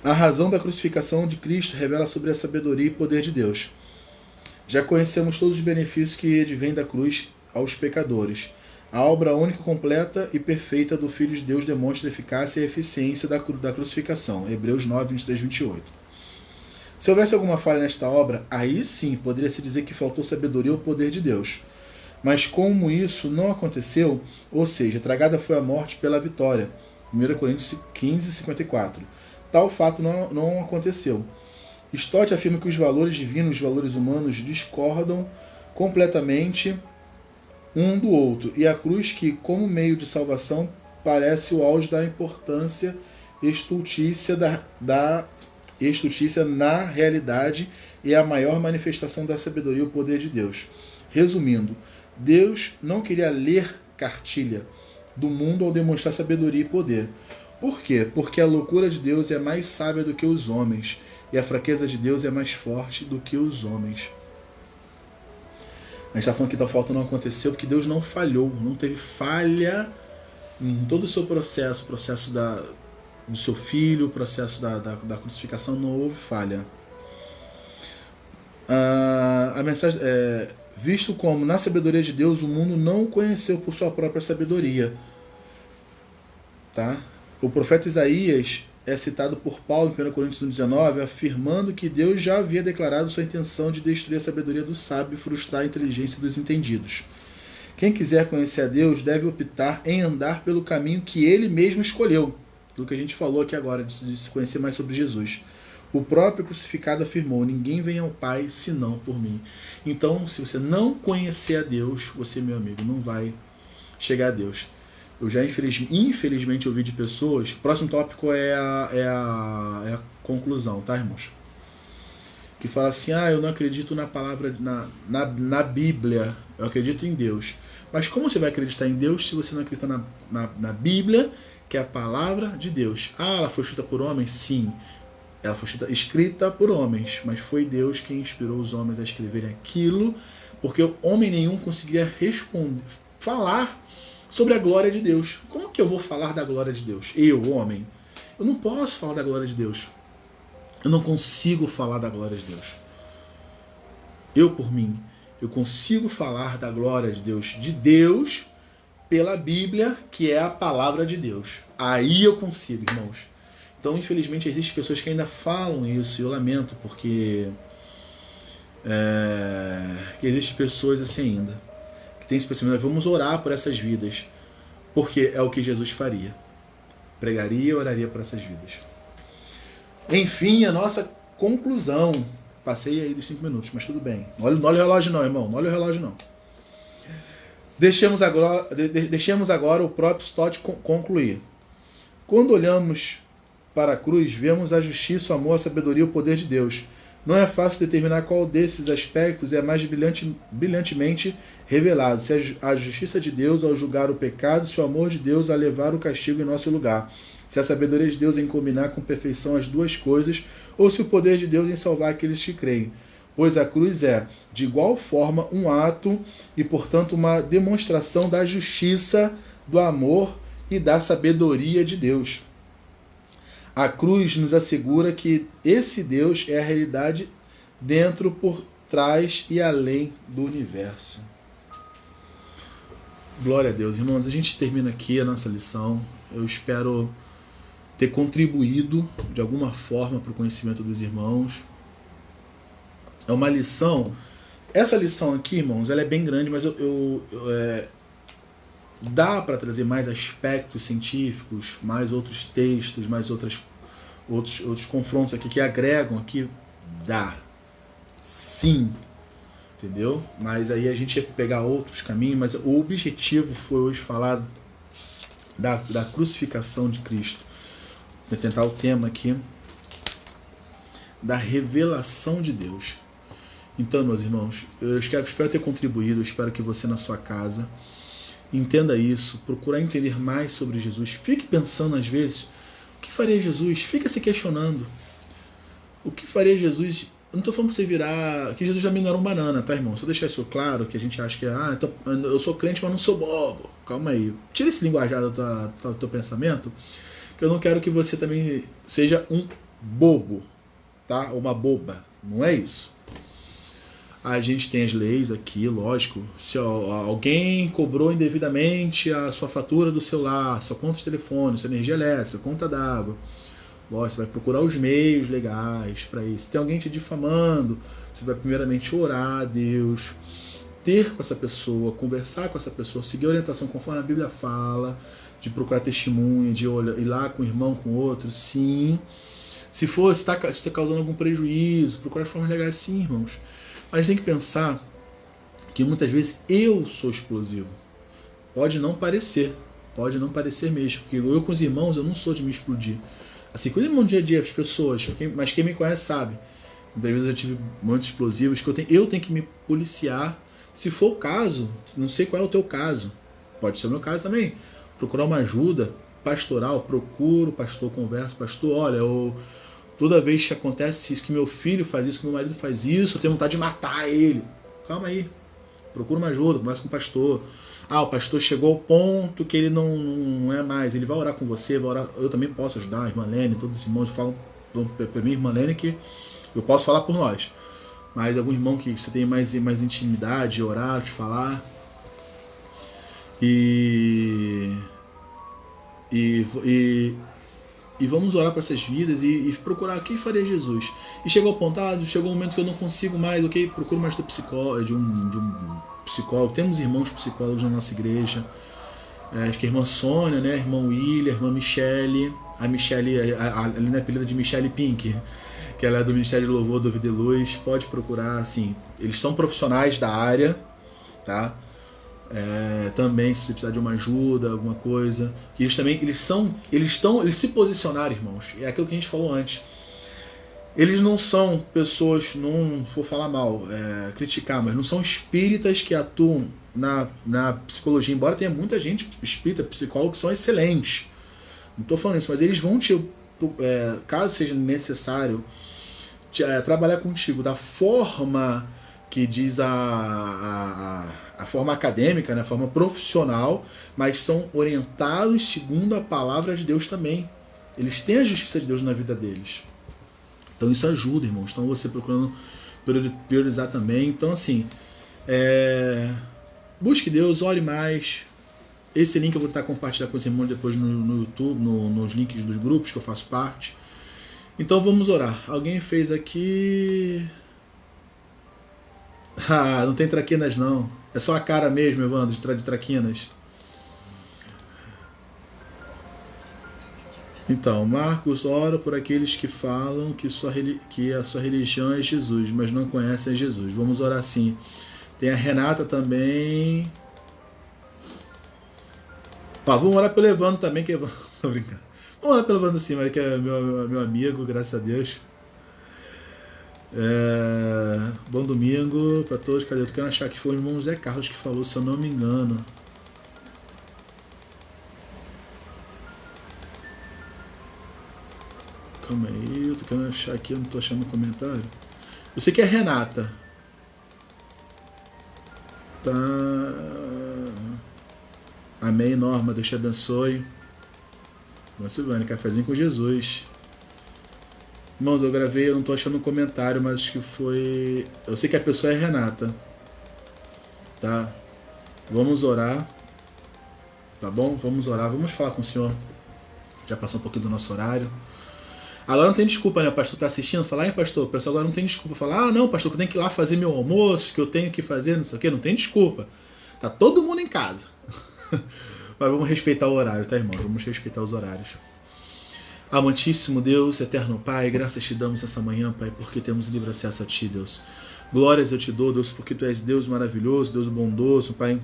A razão da crucificação de Cristo revela sobre a sabedoria e poder de Deus. Já conhecemos todos os benefícios que advêm da cruz aos pecadores. A obra única, completa e perfeita do Filho de Deus demonstra a eficácia e a eficiência da crucificação. Hebreus 9, 23, 28. Se houvesse alguma falha nesta obra, aí sim poderia-se dizer que faltou sabedoria ou poder de Deus. Mas como isso não aconteceu, ou seja, tragada foi a morte pela vitória. 1 Coríntios 15, 54. Tal fato não aconteceu. Stott afirma que os valores divinos e os valores humanos discordam completamente um do outro, e a cruz, que como meio de salvação parece o auge da importância estultícia estultícia na realidade, e a maior manifestação da sabedoria e o poder de Deus. Resumindo, Deus não queria ler cartilha do mundo ao demonstrar sabedoria e poder. Por quê? Porque a loucura de Deus é mais sábia do que os homens, e a fraqueza de Deus é mais forte do que os homens. A gente está falando que tal falta não aconteceu porque Deus não falhou, não teve falha em todo o seu processo, o processo do seu filho, o processo da crucificação, não houve falha. A mensagem é: visto como na sabedoria de Deus o mundo não o conheceu por sua própria sabedoria. Tá? O profeta Isaías é citado por Paulo em 1 Coríntios 19, afirmando que Deus já havia declarado sua intenção de destruir a sabedoria do sábio e frustrar a inteligência dos entendidos. Quem quiser conhecer a Deus deve optar em andar pelo caminho que ele mesmo escolheu, do que a gente falou aqui agora, de se conhecer mais sobre Jesus. O próprio crucificado afirmou: ninguém vem ao Pai senão por mim. Então, se você não conhecer a Deus, você, meu amigo, não vai chegar a Deus. Eu já infelizmente ouvi de pessoas. O próximo tópico é a conclusão, tá, irmãos? Que fala assim: eu não acredito na palavra, na Bíblia, eu acredito em Deus. Mas como você vai acreditar em Deus se você não acredita na Bíblia, que é a palavra de Deus? Ela foi escrita por homens? Sim. Ela foi escrita por homens, mas foi Deus quem inspirou os homens a escreverem aquilo, porque homem nenhum conseguia falar sobre a glória de Deus. Como que eu vou falar da glória de Deus? Eu, homem, eu não posso falar da glória de Deus. Eu não consigo falar da glória de Deus. Eu, por mim, eu consigo falar da glória de Deus pela Bíblia, que é a palavra de Deus. Aí eu consigo, irmãos. Então, infelizmente, existem pessoas que ainda falam isso, e eu lamento, porque existem pessoas assim ainda, que tem esse pensamento: vamos orar por essas vidas, porque é o que Jesus faria. Pregaria e oraria por essas vidas. Enfim, a nossa conclusão. Passei aí dos 5 minutos, mas tudo bem. Não olha o relógio não, irmão. Não olha o relógio não. Deixemos agora o próprio Stott concluir. Quando olhamos para a cruz, vemos a justiça, o amor, a sabedoria e o poder de Deus. Não é fácil determinar qual desses aspectos é mais brilhantemente revelado: se a justiça de Deus ao julgar o pecado, se o amor de Deus a levar o castigo em nosso lugar, se a sabedoria de Deus em combinar com perfeição as duas coisas, ou se o poder de Deus em salvar aqueles que creem. Pois a cruz é, de igual forma, um ato e, portanto, uma demonstração da justiça, do amor e da sabedoria de Deus. A cruz nos assegura que esse Deus é a realidade dentro, por trás e além do universo. Glória a Deus. Irmãos, a gente termina aqui a nossa lição. Eu espero ter contribuído de alguma forma para o conhecimento dos irmãos. É uma lição. Essa lição aqui, irmãos, ela é bem grande, mas dá para trazer mais aspectos científicos, mais outros textos, mais outros confrontos aqui que agregam aqui. Dá. Sim. Entendeu? Mas aí a gente ia pegar outros caminhos, mas o objetivo foi hoje falar da crucificação de Cristo. Vou tentar o tema aqui da revelação de Deus. Então, meus irmãos, eu espero ter contribuído, eu espero que você na sua casa entenda isso, procurar entender mais sobre Jesus. Fique pensando às vezes, o que faria Jesus? Fica se questionando. O que faria Jesus? Eu não estou falando que você virar... Que Jesus já me não era um banana, tá, irmão? Só deixar isso claro, que a gente acha que então, eu sou crente, mas não sou bobo. Calma aí. Tira esse linguajar do teu pensamento, que eu não quero que você também seja um bobo, tá? Ou uma boba. Não é isso. A gente tem as leis aqui, lógico. Se alguém cobrou indevidamente a sua fatura do celular, sua conta de telefone, sua energia elétrica, conta d'água, você vai procurar os meios legais para isso. Se tem alguém te difamando, você vai primeiramente orar a Deus, ter com essa pessoa, conversar com essa pessoa, seguir a orientação conforme a Bíblia fala, de procurar testemunho, de ir lá com o irmão, com o outro, sim. Se está causando algum prejuízo, procurar formas legais, sim, irmãos. Mas tem que pensar que muitas vezes eu sou explosivo. Pode não parecer mesmo, porque eu com os irmãos eu não sou de me explodir. Assim, com o dia a dia as pessoas, mas quem me conhece sabe. Muitas vezes eu já tive momentos explosivos que eu tenho que me policiar. Se for o caso, não sei qual é o teu caso, pode ser o meu caso também. Procurar uma ajuda pastoral, procuro, pastor, converso, pastor, olha, toda vez que acontece isso, que meu filho faz isso, que meu marido faz isso, eu tenho vontade de matar ele. Calma aí, procura uma ajuda, conversa com o pastor. O pastor chegou ao ponto que ele não é mais, ele vai orar com você, vai orar. Eu também posso ajudar, a irmã Lene, todos os irmãos falam para mim, irmã Lene, que eu posso falar por nós. Mas algum irmão que você tem mais intimidade, orar, te falar. E vamos orar para essas vidas e procurar quem faria Jesus. E chegou ao ponto, chegou um momento que eu não consigo mais, ok? Procuro mais de um psicólogo. Temos irmãos psicólogos na nossa igreja. Acho que a irmã Sônia, né? A irmã William, a irmã Michele. A Michele, ali na apelida de Michele Pink, que ela é do Ministério de Louvor do Vida e Luz. Pode procurar, assim. Eles são profissionais da área, tá? Também, se você precisar de uma ajuda, alguma coisa. Eles se posicionaram, irmãos. É aquilo que a gente falou antes. Eles não são pessoas, não vou falar mal, criticar, mas não são espíritas que atuam na psicologia, embora tenha muita gente espírita, psicólogos que são excelentes. Não estou falando isso, mas eles vão caso seja necessário, trabalhar contigo da forma que diz a forma acadêmica, né, a forma profissional, mas são orientados segundo a palavra de Deus também. Eles têm a justiça de Deus na vida deles. Então isso ajuda, irmãos. Então você procurando priorizar também. Então assim, busque Deus, ore mais. Esse link eu vou tentar compartilhar com os irmãos depois no YouTube, nos links dos grupos que eu faço parte. Então vamos orar. Alguém fez aqui... não tem traquinas não. É só a cara mesmo, Evandro, de traquinas. Então, Marcos, ora por aqueles que falam que a sua religião é Jesus, mas não conhecem Jesus. Vamos orar sim. Tem a Renata também. Vamos orar pelo Evandro também, que Evandro... Tô brincando. Vamos orar pelo Evandro sim, mas que é meu amigo, graças a Deus. Bom domingo para todos. Cadê? Eu tô querendo achar que foi o irmão Zé Carlos que falou, se eu não me engano. Calma aí, eu tô querendo achar aqui, eu não tô achando o comentário. Eu sei que é Renata. Tá. Amém, Norma, Deus te abençoe. Vamos, Silvane, cafezinho com Jesus. Irmãos, eu gravei, eu não tô achando um comentário, mas acho que foi... Eu sei que a pessoa é Renata. Tá? Vamos orar. tá bom? Vamos orar, vamos falar com o Senhor. Já passou um pouquinho do nosso horário. Agora não tem desculpa, né? O pastor tá assistindo, falar, pastor, o pessoal agora não tem desculpa. Falar, não, pastor, que eu tenho que ir lá fazer meu almoço, que eu tenho que fazer, não sei o quê. Não tem desculpa. Tá todo mundo em casa. Mas vamos respeitar o horário, tá, irmão? Vamos respeitar os horários. Amantíssimo Deus, eterno Pai, graças te damos essa manhã, Pai, porque temos livre acesso a Ti, Deus. Glórias eu te dou, Deus, porque Tu és Deus maravilhoso, Deus bondoso, Pai.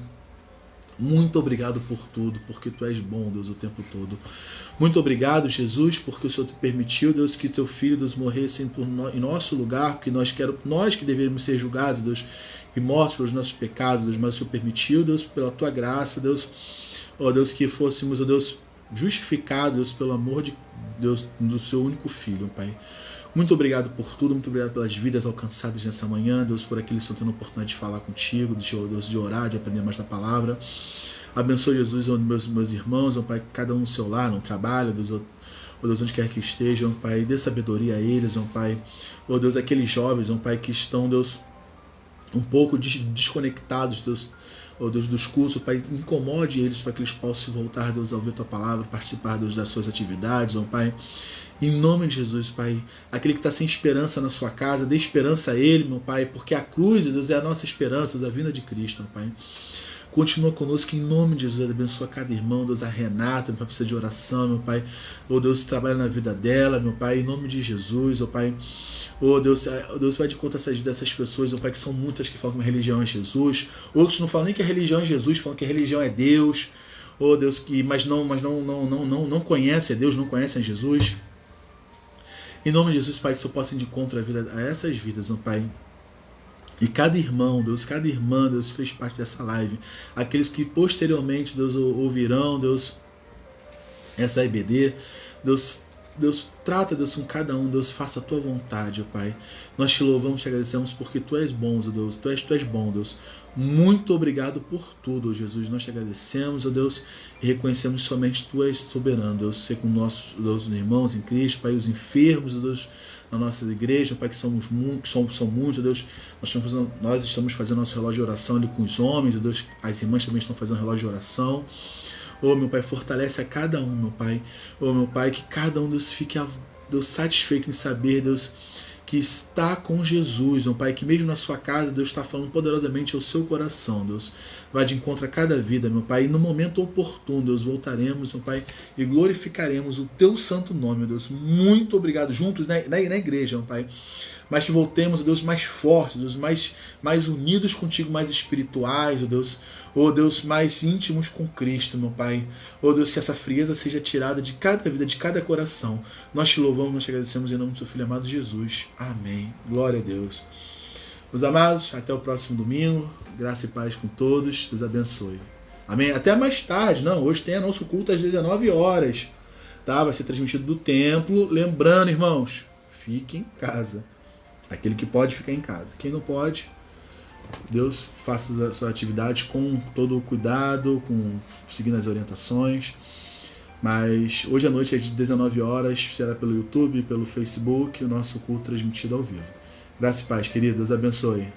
Muito obrigado por tudo, porque Tu és bom, Deus, o tempo todo. Muito obrigado, Jesus, porque o Senhor te permitiu, Deus, que Teu Filho, Deus, morresse em nosso lugar, porque nós que deveríamos ser julgados, Deus, e mortos pelos nossos pecados, Deus, mas o Senhor permitiu, Deus, pela Tua graça, Deus, ó Deus, que fôssemos, ó Deus, justificados, Deus, pelo amor de Deus, do Seu único Filho, Pai. Muito obrigado por tudo, muito obrigado pelas vidas alcançadas nessa manhã, Deus, por aqueles que estão tendo a oportunidade de falar contigo, Deus, de orar, de aprender mais da palavra. Abençoe, Jesus, meus irmãos, ó Pai, cada um no seu lar, no trabalho, Deus, ó Deus, onde quer que estejam, Pai, dê sabedoria a eles, ó Pai, ó Deus, aqueles jovens, ó Pai, que estão, Deus, um pouco desconectados, Deus, ó Deus, dos cursos, Pai, incomode eles para que eles possam voltar, Deus, a ouvir Tua palavra, participar, Deus, das suas atividades, ó Pai. Em nome de Jesus, Pai, aquele que está sem esperança na sua casa, dê esperança a ele, meu Pai, porque a cruz, Deus, é a nossa esperança, Deus, a vinda de Cristo, meu Pai. Continua conosco em nome de Jesus, abençoa cada irmão, Deus, a Renata, meu Pai, precisa de oração, meu Pai, oh Deus, trabalha na vida dela, meu Pai, em nome de Jesus, oh Pai, oh Deus, vai de conta dessas pessoas, oh Pai, que são muitas que falam que a religião é Jesus, outros não falam nem que a religião é Jesus, falam que a religião é Deus, oh Deus, mas não conhecem a Deus, não conhecem a Jesus. Em nome de Jesus, Pai, que o Senhor possa ir de encontro a essas vidas, ó Pai. E cada irmão, Deus, cada irmã, Deus, fez parte dessa live. Aqueles que posteriormente, Deus, ouvirão, Deus, essa EBD. Deus, trata, Deus, com cada um. Deus, faça a Tua vontade, ó Pai. Nós te louvamos, te agradecemos porque Tu és bom, ó Deus. Tu és bom, Deus. Muito obrigado por tudo, ó Jesus. Nós te agradecemos, ó Deus, e reconhecemos somente Tu és soberano, Deus. Ser com nossos irmãos em Cristo, Pai, os enfermos, ó Deus, na nossa igreja, Pai, que são muitos, ó Deus. Nós estamos fazendo nosso relógio de oração ali com os homens, ó Deus. As irmãs também estão fazendo relógio de oração. Oh, meu Pai, fortalece a cada um, meu Pai. Oh, meu Pai, que cada um, Deus, fique, Deus, satisfeito em saber, Deus, que está com Jesus, meu Pai, que mesmo na sua casa, Deus está falando poderosamente ao seu coração, Deus. Vai de encontro a cada vida, meu Pai, e no momento oportuno, Deus, voltaremos, meu Pai, e glorificaremos o Teu santo nome, meu Deus. Muito obrigado, juntos na igreja, meu Pai. Mas que voltemos, Deus, mais fortes, Deus, mais unidos contigo, mais espirituais, ó Deus. Ó Deus, mais íntimos com Cristo, meu Pai. Ó Deus, que essa frieza seja tirada de cada vida, de cada coração. Nós te louvamos, nós te agradecemos em nome do Seu Filho amado Jesus. Amém. Glória a Deus. Meus amados, até o próximo domingo. Graça e paz com todos. Deus abençoe. Amém. Até mais tarde. Não, hoje tem nosso culto às 19 horas. Tá? Vai ser transmitido do templo. Lembrando, irmãos, fique em casa. Aquele que pode ficar em casa. Quem não pode, Deus, faça as suas atividades com todo o cuidado, seguindo as orientações. Mas hoje à noite, às 19 horas, será pelo YouTube, pelo Facebook, o nosso culto transmitido ao vivo. Graça e paz, queridos. Deus abençoe.